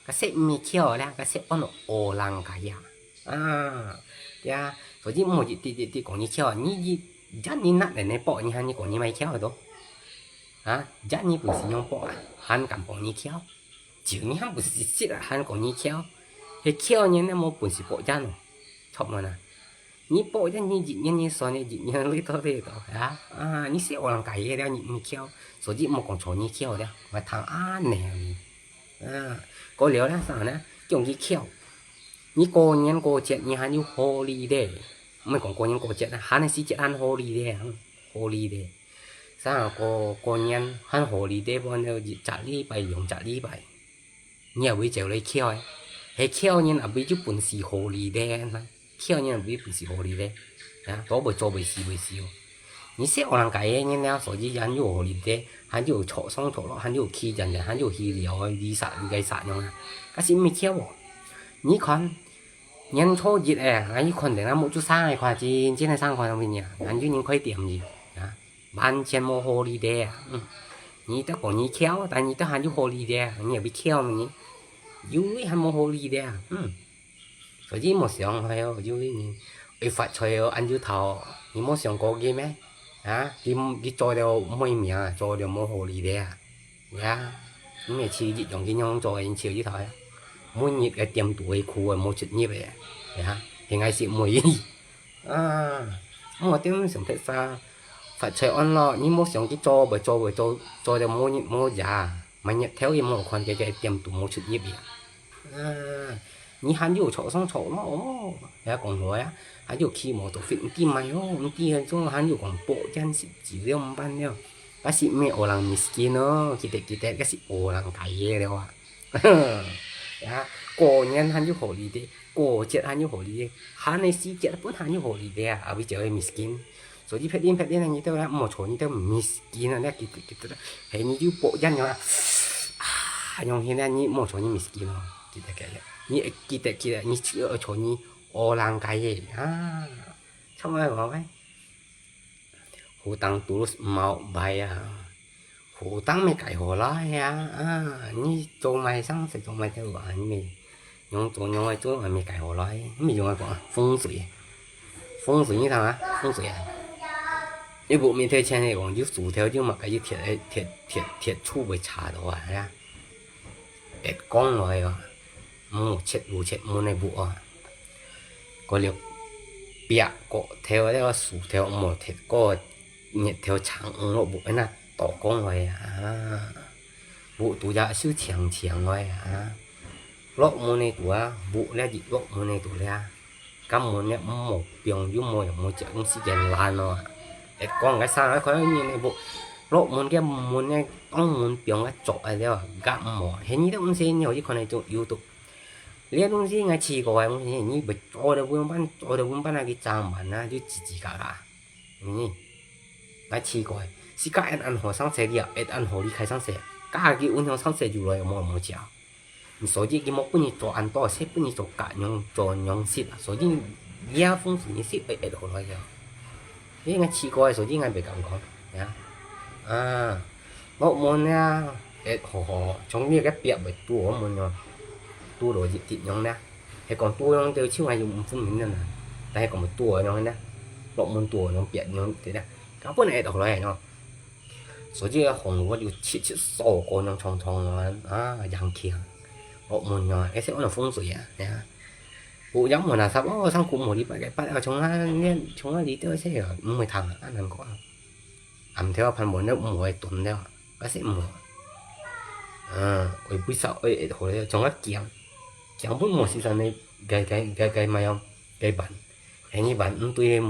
嗰時咪翹咧，嗰時按落惡人㗎呀，所以冇啲講你翹，你人你嗱你博你係你講你買翹到，人你本事用博啊，還敢博你翹。只你還不是識啦，還講你翹，係翹人咧冇本事博人咯，錯嘛呐？你博人你人你說你人你到呢度啊，你識我人解嘢了你翹，所以冇講錯你翹了，我談呢個了咧啥呢？叫你翹，你過年過節你還有holiday，唔係講過年過節啦，還係節還holiday，啥過年還holiday幫到節禮拜用節禮拜。你也會就嚟翹係翹人啊，俾咗本事好利咧，翹人俾本事好利咧，多袂做袂事袂事。你識我人解嘅人了，所以人有好利咧，還有錯上錯落，還有欺人，還有欺了，你殺用啊，嗰時咪翹喎。你看人初熱誒，你看定啦，冇做生嘅話，真係生話邊呀？人就人可以點gì啊？完全冇好利咧你都講你翹，但你都還有好利咧，你也被翹你。vui hay mồ hôi đi à rồi chứ một sòng hay vui你發財ăn豬頭你冇上過嘅咩你做到咩名啊做到冇好利嘅你咪似熱用嘅樣做嘅超豬頭每日嘅店度嘅褲啊冇出業嘅係嗌食梅我點上睇啥發財ăn lo你冇上去做到冇giả mà nhận theo em một con cái tiệm tủ một chút nhịp你還有炒上炒咯也講話啊還有起毛都fit啲咪咯啲種還有講保真是治療唔辦了嗰時咩我人 miskin 咯記得嗰時我人睇嘢了過年還有好利的過節還有好利的還係時節本還有好利的啊為咗 miskin所以拍啲你都冇錯你都 miskin 啊記得係你要保真嘅用現在你冇錯你 miskin 咯記得嘅你記得你要錯你我人解嘅xong rồi bảo vậy hồ tăng tulus mau bay hồ phụ tăng mấy cái hồ lá ya như chỗ mày sáng sẽ chỗ mày theo gọi mày nhung chỗ nhung ai chỗ mấy cái hồ lá mày dùng ai gọi phong水như thằng á phong水à cái bộ mình theo trên này còn giúp chủ theo chứ mà cái thiệt chu với trả đó à đẹp con rồi một chết một này bộ có liệu bịa có theo đó chủ theo một thiệt có nhiệt theo chẳng một bộ ấy là tỏ con rồi bộ tụ ra siêu chẳng rồi lọ một này tụ bộ là gì lọ một này tụ là cắm một này một biển dưới một chợ cũng sẽ dần lan rồi để con cái sao nó có như này bộ lọ một cái một này ông một biển cái chỗ này đó gặm mỏ hình như cũng sẽ nhiều chứ con này tụ YouTube liên东西我吃过，你不做的不用把那个砧板啊，就自噶，我吃過，是家按河上車的，按河裡開上車，家嘅按河上車就來冇食，所以佢冇本嚟做按多，些本嚟做隔樣做樣式啊，所以而家風水是好來嘅，因為我吃過，所以我未咁講，我冇呢，河從呢個別為多我冇咗。tua đồ thịt nhông nè, hay còn tua nhông tiêu chiếu hay dùng phun mình nè, đây còn một tua nhông nè, lộn một tua nhông biển nhông thế nè, các bữa này đọc lại nhông, số chứ hồng có điều chỉ sổ con nhông thong dạng kia, lộn một nhông, cái sẽ là phong水à, nè, vụ giống mà là sao đó sang cùng một đi cái bắt ở chúng nó đi tới sẽ ở 10 thằng ăn làm có, ăn theo phần bốn nó 10 tuần theo, bác sĩ mùa, ôi bữa sau ôi hồi trong các kiềng chẳng biết một sự này cái mày không cái bản anh như bản tôi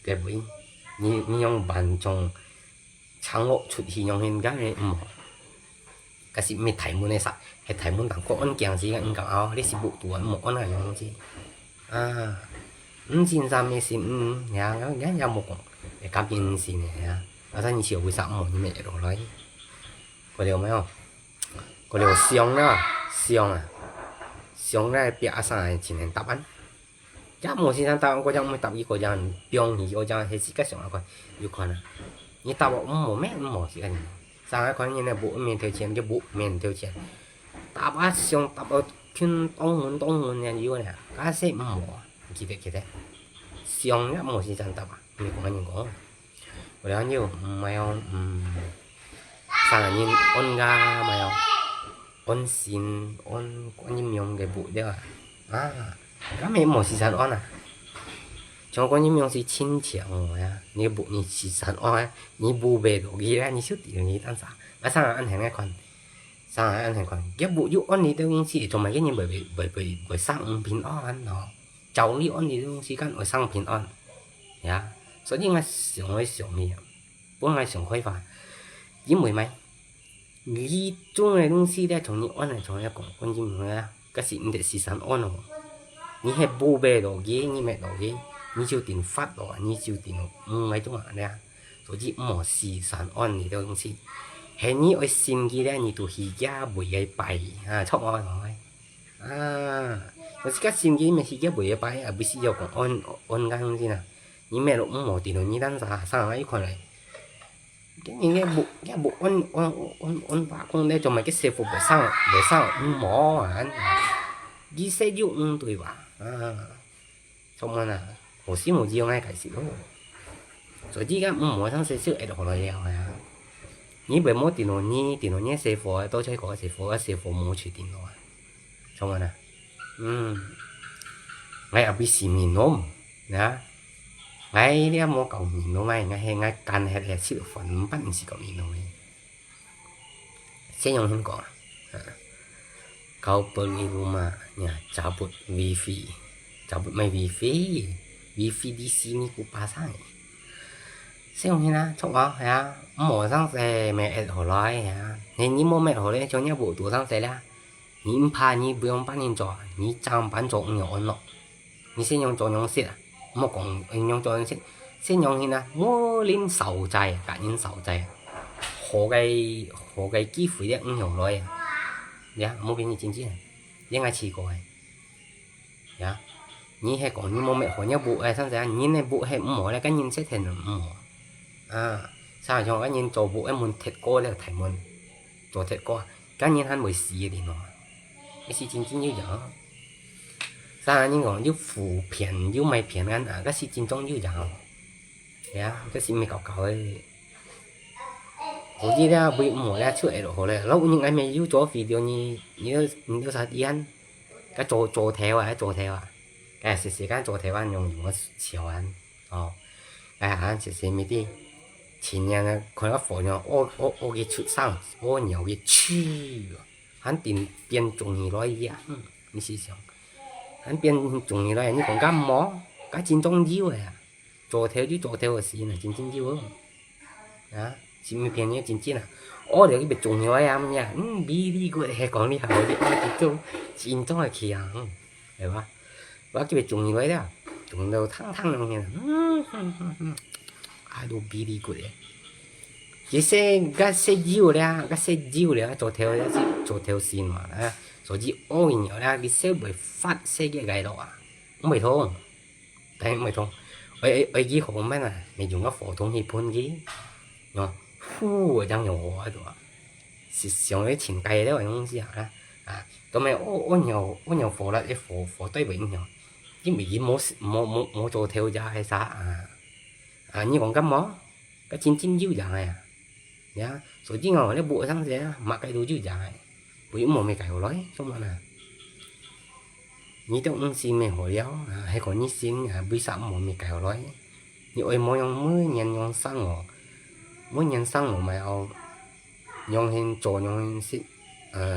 cái bữa như nhông bản trong sáng ngộ chút thì nhông hình cái này cái gì mình thấy muốn này sao hay thấy muốn thằng con kiềng gì anh bảo đấy là bộ tuổi một con này nhông gì xin ra mình xin nhà một để cảm nhận gì này ở đây chiều buổi sáng một như mẹ rồi đấy có điều mấy không có điều xiong đó xiong ra bịa sang chỉ nên tập ăn chắc một khi tập có chẳng mới tập gì có chẳng biong thì có chẳng hết sức cái xiong là còn yêu con như tập một mét một gì cái này sang cái con như này bộ mình theo chuyện cho bộ mình theo chuyện tập á xiong tập ở thiên tông muốn này yêu này cái sẽ một kỳ thế xiong nhá một khi tập mình cũng anh có rồi đó nhiều mày không sang nhìn ôn ga mày không ôn xin ôn quan niệm用cái bộ đấy cái mấy mỏ xí sản ôn trong quan niệm用是亲情rồi你bộ你xí sản ôn你不被đồ gì ra你xuất tiền你tan sao cái sang ăn hàng còn sang ăn hàng còn cái bộ dụ ôn thì tôi chỉ trong mấy cái như bởi sang bình ôn nó cháu đi ôn thì tôi chỉ cần ở sang bình ôn ya所以我想咩不我想開發因為咩你種嘅東西咧，從你安嚟從一個關鍵嘅啦，嗰時你哋時辰安咯，你係冇咩落嘅，你咩落嘅，你就定發落，你就定唔係種啊咧，所以冇時辰安嚟嘅東西，係你愛信嘅咧，你就係家袂嘅拜錯我講但是個信嘅咪係家袂嘅拜不是要講安嘅東西啦，你咩落唔冇定到你等下上來一塊嚟。cái bộ ôn bạc con đây cho mấy cái xe phục để sao mỏ đi xe dụng tuổi bà xong rồi là hồ xí một chiều ngay cái gì đó rồi đi cái mỏ sang xe sữa đồ rồi như bởi mỗi tiền nó nhé xe phục tôi chơi có xe phục mua chuyện tiền rồi xong rồi nè ngay ở bên xì mình nôm nè ngay đi mua cầu mì nó mày ngay ngay can hay là sự phấn bắt sự cầu mì nó sẽ dùng hơn có cầu pergi rumah ya cabut wifi cabut my wifi di sini ku pasang sẽ dùng thế nào chọn đó ya mở sang xe mẹ ở lại ya nên như mua mẹ ở đây cho nhá bộ tủ sang xe là nhìn pa như bông bán nhìn cho nhìn trang bán cho nhỏ nó nhìn sẽ dùng cho nhóm xịt một con anh用cho sẽ用hiện là mua lên sầu trái cả những sầu trái hồ cái chi phí đấy nhiều rồi nhá mua cái gì chính chứ nhưng ai chỉ có nhá như hay còn như mua mẹ của nhau bộ ai sang ra như này bộ hay mua là cái nhìn sẽ thành mua sao cho các nhân trò bộ em muốn thiệt cô là thầy muốn trò thiệt cô các nhân hắn mới xì thì nó cái xì chính chính như vậy sao nhưng còn như phụ phiền như mày phiền ăn à cái xì chính trong như vậy cái xì mày cọc cọc ấy hồi đi ra bị mổ ra chữa rồi hồi này lâu những anh mày yêu cho video như sao đi ăn cái trò theo cái xì cái trò theo ăn dùng cái chiều ăn cái ăn xì mày đi前年呢，佢一房咗我嘅出生，我牛嘅豬，肯定變重要來呀，你試想，肯變重要來，你講緊麼？緊真重要啊！做條就做條嘅事呢，真重要啊！是咪騙你真真啊？我哋呢邊重要啊呀，比呢個係講呢後啲，我哋都真裝係奇啊，係嘛？我呢邊重要咧，重到湯咁樣，都比呢個咧。cái xe diu là cho theo xin mà rồi chỉ ôi nhỏ ra cái xe bởi phát xe cái gai đó à không phải thôi đấy không phải thôi ấy gì không biết là mình dùng cái phổ thông thì phun gì nó phu ở trong nhỏ đó xong cái chỉnh cây đó không gì hả tụi mày ô nhiều phổ là cái phổ tới bệnh nhỏ chứ mình mua cho theo ra hay sao như còn cái mó cái chín diu dài nhá rồi chứ ngồi nó bụi sang thế mặc cái đồ chứ dài bụi một mày cày nói không mà nè như tôi cũng xin mày hỏi giáo hay còn như xin bây giờ một mày cày nói như ơi mỗi mới nhận nhon sang ngọ mỗi nhận sang ngọ mày ao nhon hen trò nhon hen xí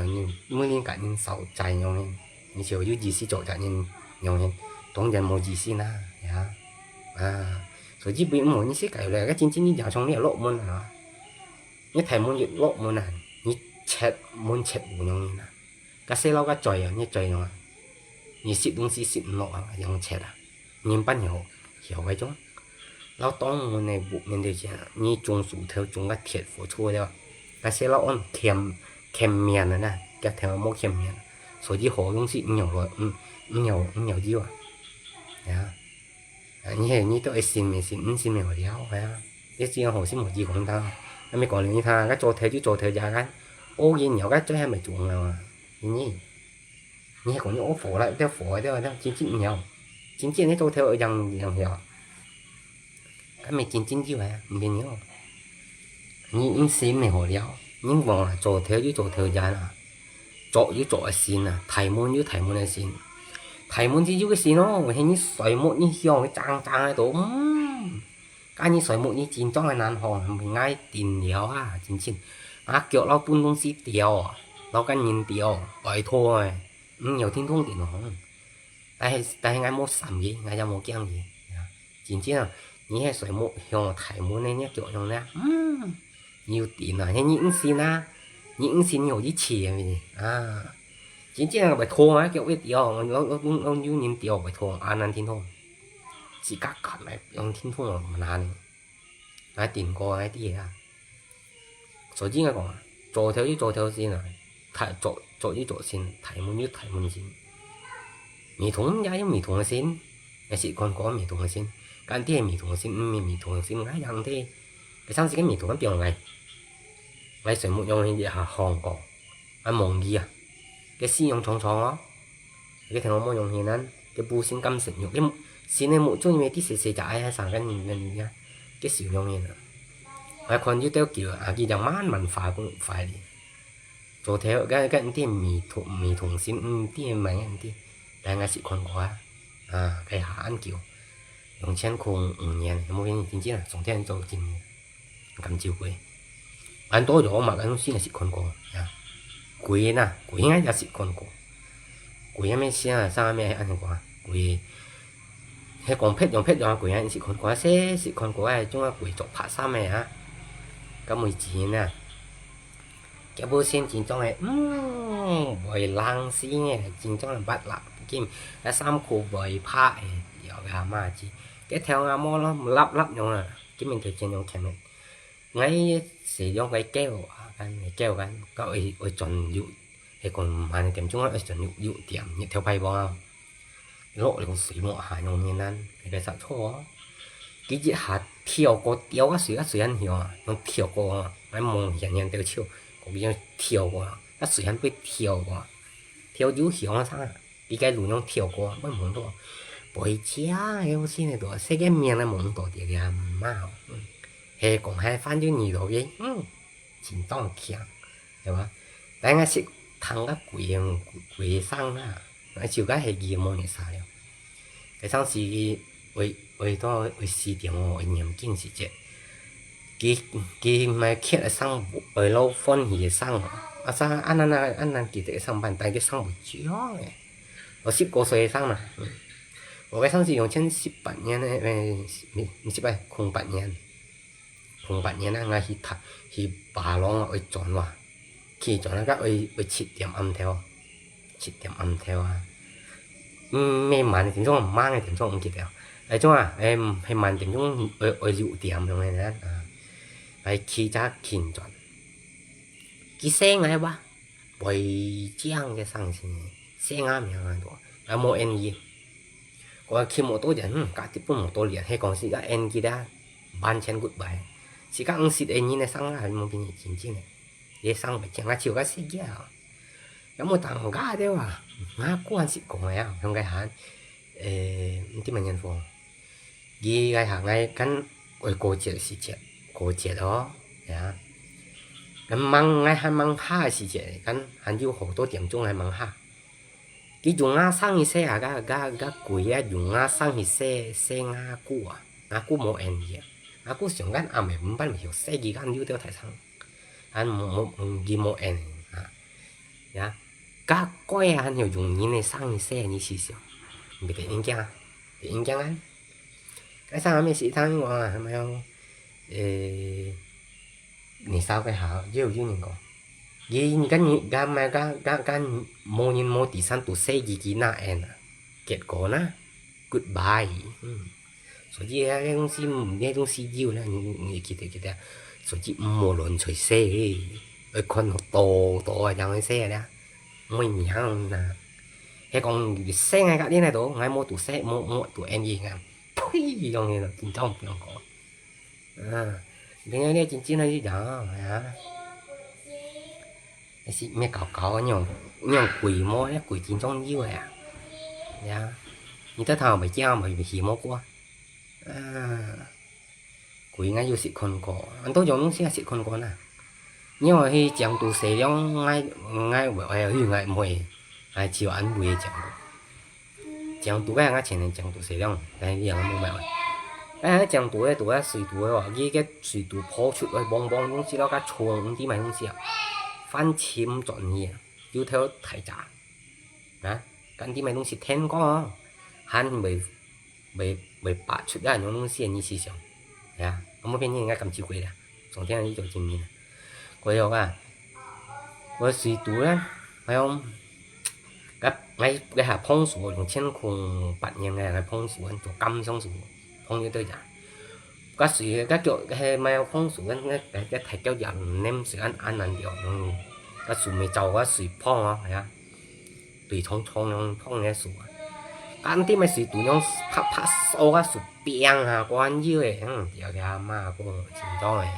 như mới liên cả nhân sầu chạy nhon hen như chiều như gì xí trò chạy nhân nhon hen tổng nhận một gì xí na rồi chứ bị một như xí cày là cái chín như giờ trong này lộ môn hả như thầy muốn dựng lộ môn này như chết muốn chết của nhau như này cái xe lâu cái trời như trời nó như xịt东西xịt nọ giống chết nhìn bắt hiểu cái chỗ lâu tông môn này bụng nên được chứ như trùng sủ theo trùng cái thiệt phổ chua đâu cái xe lâu kem miền nữa nè cái theo mua kem miền số chỉ hồ东西nhiều rồi nhiều gì như tôi xin mình hỏi đéo phải cái gì hồ xin một gì cũng tao anh mới còn như tha cái chỗ theo chứ chỗ theo giá cái ô gì nhỏ cái chỗ hay mày chuộng nào như còn những ô phổ lại theo phổ theo chín nhiều chín cái chỗ theo ở dòng hiểu cái mày chín chứ vậy mình nhớ những xin mày hỏi đéo những vòng là chỗ theo chứ chỗ theo giá là chỗ chứ chỗ xin là thầy môn chứ thầy môn là xin thầy muốn chỉ cái gì nó hình như xoay một như hiong cái trang này tổ cái như xoay một như chín trong cái nàn hòn mình ngay tìm hiểu chín kiểu nó bún东西tiểu nó cái nhìn tiểu vậy thôi nhiều thiên thông thì nó tại ngay một sắm gì ngay trong một cái gì chín là như hay xoay một hiong thầy muốn này nhé kiểu trong này nhiều tiền là những xin nhiều gì chỉ gì chính là phải thua á kiểu cái tiểu nó như nhìn tiểu phải thua ăn thiên thông chỉ các cặp này ông thiên thông mà ăn ai tìm qua ai đi rồi chứ là còn chỗ theo xin là thầy chỗ xin thầy muốn xin mì thùng giá mì thùng xin cái gì còn có mì thùng xin cái anh mì thùng xin cái rằng thế cái sáng cái mì thùng nó này lấy sợi một nhau gì hòn cỏ ăn mồng gì cái xin用重đó cái thằng nó dùng hiện anh cái bu xin cắm sừng cái xin này một chút như tí xì chạy hay sao cái nhìn nha cái sử dụng như này hay còn như theo kiểu cái dòng mát mình cũng phải đi rồi theo cái tí mì thùng xin tí mấy anh tí đang ngay sự còn quá cái hạ ăn kiểu dùng chén khung nhẹ này một cái chính chính là dùng theo cho chính cầm chiều quê ăn tối rồi mà cái nó xin là sự còn quá quỷ ngay là sự còn cổ quỷ mấy xe là sao mấy ăn quá quỷ hay còn phết rồi quỷ anh sự còn quá xe sự còn cổ ai chúng ta quỷ chọc phá sao mày cái 19 nè cái bữa xem chính trong này bởi lang xí nghe chính trong là bắt lại kim cái sam khu bởi phá giờ gà mà chỉ cái theo ngà mò nó lắp nhau nè cái mình thực trên nhau kèm ngay sử dụng cái keo kêu cái ở chuẩn dụ thì còn mà kiểm chúng ở chuẩn dụ tiệm như theo bay bao lộ thì còn sử dụng hải nông miền Nam cái sản thô cái gì hạt 跳過吊啊水很響啊，用跳過啊，來夢現著笑，嗰邊跳過啊，水很會跳過，跳就響啊啥，比cái路用跳過，乜夢到，背家有先嚟到，世界面嚟夢到啲嘅嘛，係講係翻咗二度嘅，真當強，係嘛？但係識談個貴生啦，就個係幾冇嘢曬了，佢當時為到為四點我為嚴謹時節，佢咪揭嚟上為老歡喜上，啊啥安那記得上班，但係佢上唔少嘅，我19歲上嘛，我個上是2018年咧，18 08年，08年啊，我去巴朗去轉話，去轉那個去7點暗條啊，咩慢點鐘唔慢嘅點鐘唔記得。ไอ้จ้าให้มันถึงต้องอยู่เตรียมตรงนี้นะไปขี่จักรขี่จอดกี่เส้นไงวะไปเจียงจะสั่งสิเส้นอ่ะมีอะไรตัวแล้วโมเอ็นยี่ก็ขี่โมโต้เดี๋ยวการที่ปุ่มโมโต้เหรียญให้กองสิก็เอ็นกี่ได้บ้านเช่นกุดใบสิก็อังสิเอ็นยี่ในสั่งอะไรมันเป็นจริงๆเนี่ยเดี๋ยวสั่งไปเจียงก็ชิวก็สิเกี่ยวแล้วโมต่างกันเดียวอ่ะงากูอันสิกงแล้วทำไงฮะที่มันยันฟงยี่cái hàng ngày cắn ôi cô chết đó, ya, cái măng ngày hàng măng ha xí chết, cắn hàng yêu hậu多點鐘係măng ha, cái dùng ngã sang thì xe à, cái quỷ á dùng ngã sang thì xe ngã cũ冇ăn gì, ngã cũ xong cái ăn mình bắt mình hiểu xe gì cái yêu theo thái sang, anh冇ăn, ya, cái coi anh hiểu dùng như này sang thì xe như xí xíu, bị anh anh cái sao mình sĩ thắng qua mà không你sao cái hảo nhiều những個gì cái mà cái mô第三度寫幾那end結果呢 goodbye 所以cái東西nhiều啦你記得所以無論隨寫佢看多啊樣寫啦每樣啦cái còn寫ngay cái này đó ngay mô tụ寫mô tụ end gì ngay呸用嘢咯，真裝唔用講。啊，另外真係啲人啊，你是咩搞啊？用鬼魔咧，鬼真裝要呀，呀，你得頭咪教咪咪起魔過，啊，鬼ngay要食คน過，anh都用東西食คน過呐，因為佢講到食量ngay佢ngay唔係chiều ăn會講。講肚嘅我前年講肚食量，但係啲人冇買喎。講肚嘅水肚嘅話，依個水肚破出嚟幫東西咯，加葱啲咪東西啊，翻簽盡嘢，要睇睇渣，啊，咁啲咪東西聽講，還未拔出嚟種東西你思想，係啊，咁冇變應該咁智慧啦，昨天呢就經驗啦，佢又話，我水肚咧，係用。cái hạ phong số dùng trên cùng bạn nhân này là phong số chỗ cam trong số phong như tôi giả các sự các chỗ cái mail phong số cái thạch kéo dần nem sự ăn điều các sự mày trâu các sự phong á phải á tùy thông phong nghe số ăn tí mày sự tụi nhau phát số các sự biang à quan như vậy giờ cái mà cô chính cho này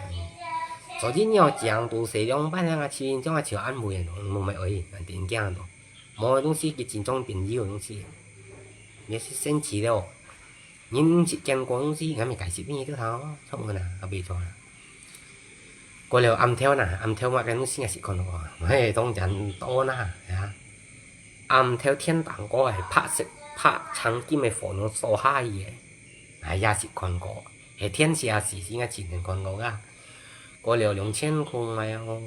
所以你要講到使用班啊，先將個潮按每人冇咪而人點講到。冇東西嘅真裝便要東西，你是升級了，你唔是見過東西，咁咪解釋咩都好，錯唔啦，我俾咗啦。過了暗條呐，暗條乜嘅東西係看過，嘿，當人多呐，呀，暗條天堂嗰係拍長劍嘅火用掃下嘢，係也是看過，係天下事先嘅前年看過噶。過了2000空咪有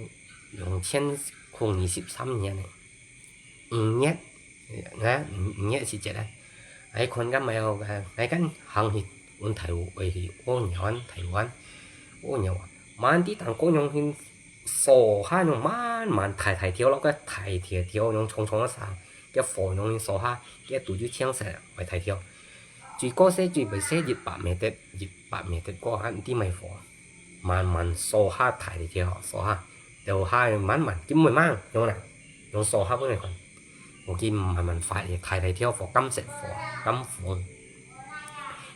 2000空23年。nhất nhất gì chết đấy ấy con cái mèo ấy cái hàng thì con thầy thì con nhỏ thầy con nhỏ mà anh tí thằng con nhung hin sổ ha nhung mà thầy thiếu nó cái thầy thiếu nhung冲nó sao cái phổ nhung hin sổ ha cái tụi chú chiang sẻ phải thầy thiếu chỉ có sẽ chỉ phải sẽ dịp bạc mẹ tết có anh tí mày phổ mà sổ ha thầy thiếu sổ ha đầu hai mà kiếm mười mang nhung nào nhung sổ ha cái này còn một kim mà mình phải thầy theo phổ cấm sẽ phổ cấm phổ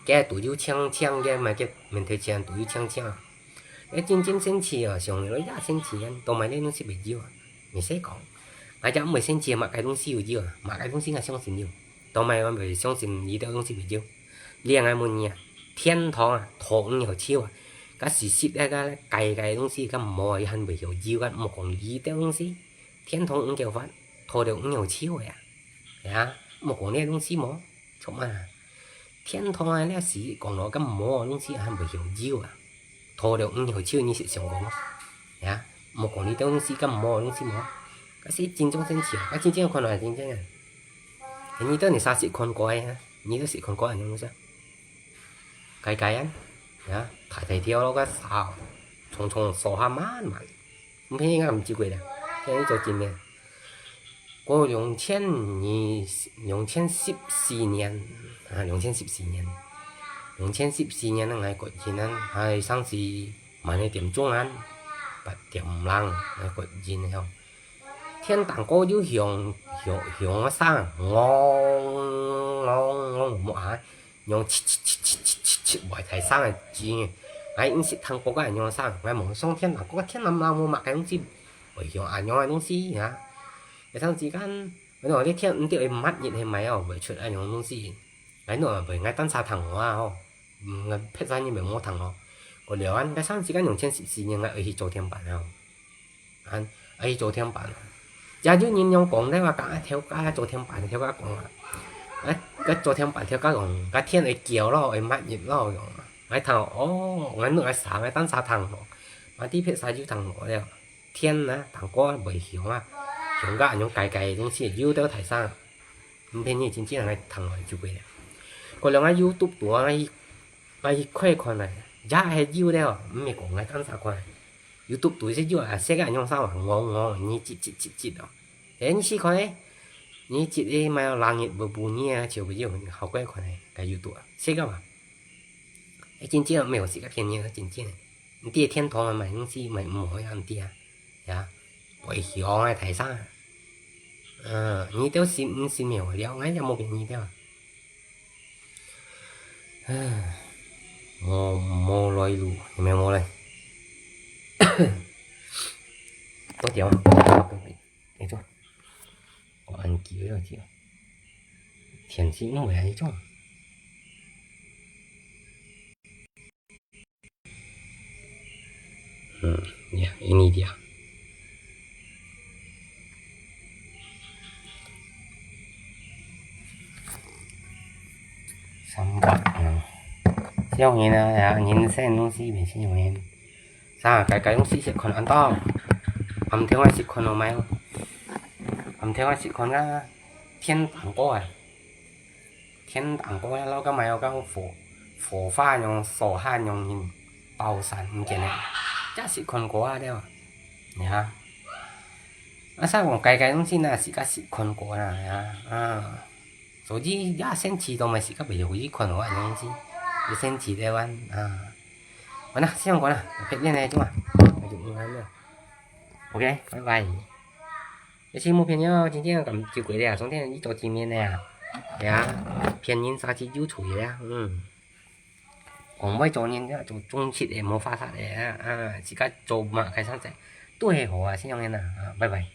cái tuổi yêu chăng chăng cái mà cái mình thấy chăng tuổi yêu chăng chăng cái chân chân sinh chi à xong rồi ra sinh chi anh tao mày lên nó sẽ bị yêu mình sẽ còn ai chẳng mày sinh chi mà cái东西有yêu mà cái东西là相信yêu tao mày mà phải相信你的东西有yêu liền ai muốn nhỉ thiên堂啊堂有超啊cái sự shit cái東西cái mọi hành bị有yêu cái một còn gì cái東西天堂cũng kiểu vậy thôi đều cũng nhiều chiếu vậy à một còn này東西mà chụp mà thiên堂này là gì còn nói cái mọi東西hành bị有yêu à thôi đều cũng nhiều chiếu như sự sống của nó à một còn đi東西cái mọi東西mà cái gì chính trong sinh chiếu cái chính trong con là chính trong này你到你啥时看过呀？你都是看过人樣cái anh nhá thải theo nó cái sao trồng sò hoa mát mà không thấy nghe làm chi quỷ đấy cái này cho chín này có 2014年啊2014年2014年那個今年係上次晚一點鐘啊8點lang那個今年天堂哥要向我生我冇啊用外台生嘅字，哎，唔識聽嗰個人用生，我望上天堂嗰個天藍藍冇墨嘅東西，為用眼用嘅東西嚇，有陣時間我話啲天唔知佢乜嘢係咪哦，為出眼用東西，喺度為嗌單沙糖啊哦，唔劈晒嘢咪冇糖哦，我聊安嗰陣時間2014年嘅去做天板啊，啊去做天板，有啲人用講咧話講條街做天板條街講啊。cái做天板條街用cái天嚟叫咯，嚟乜嘢咯用，喺頭哦，我弄嚟撒喺單撒糖咯，mà啲撇晒腰糖咯了，天啊，糖果未響啊，響個用計東西腰都提生，唔偏嘢真正係糖來做嘅，個兩個 YouTube 度啊，係快看嚟，一係腰了，唔係講係單撒看 ，YouTube 度啲腰啊，寫個用啥話我你節咯，誒你試看咧。你節啲咪有冷熱無半年啊，就會有好鬼款嘅，個 YouTube 啊，寫個嘛，誒真正沒有寫個便宜嘅，真正，你啲天堂啊買東西咪唔可以咁啲啊，呀，會響啊睇啥，你都信沒有了，我就冇便宜的，冇來路，有沒有冇來？多條，你做。ăn kiểu rồi chị thiền sĩ nó phải ấy chứ yeah ini dia sambat siêu nhìn là nhìn xem nó gì về siêu nhìn sao cái nó sẽ còn ăn to âm theo ai sẽ còn ở mai không theo chị con ra thiên tàng cô à thiên tàng cô nó cái mày cái phổ pha nhung sổ ha nhung nhìn bao sản cái này chắc chị con cô à đấy nhá sao còn cái东西呢是个是con cô à所以呀先知道咪是个比較會con cô東西你先知道啊好啦先講啦撇呢呢啫嘛用緊啦 OK bye bye cái xin một片nhau chính chính cầm chịu quỷ này xong thế đi cho chị miền này à片nhìn sao chị yêu chuối đấy còn với cho nhìn cho trung chỉ để mua pha sạch để chỉ có cho mà cái sáng sẽ tôi hề hồ xin nhau nghe nè bye bye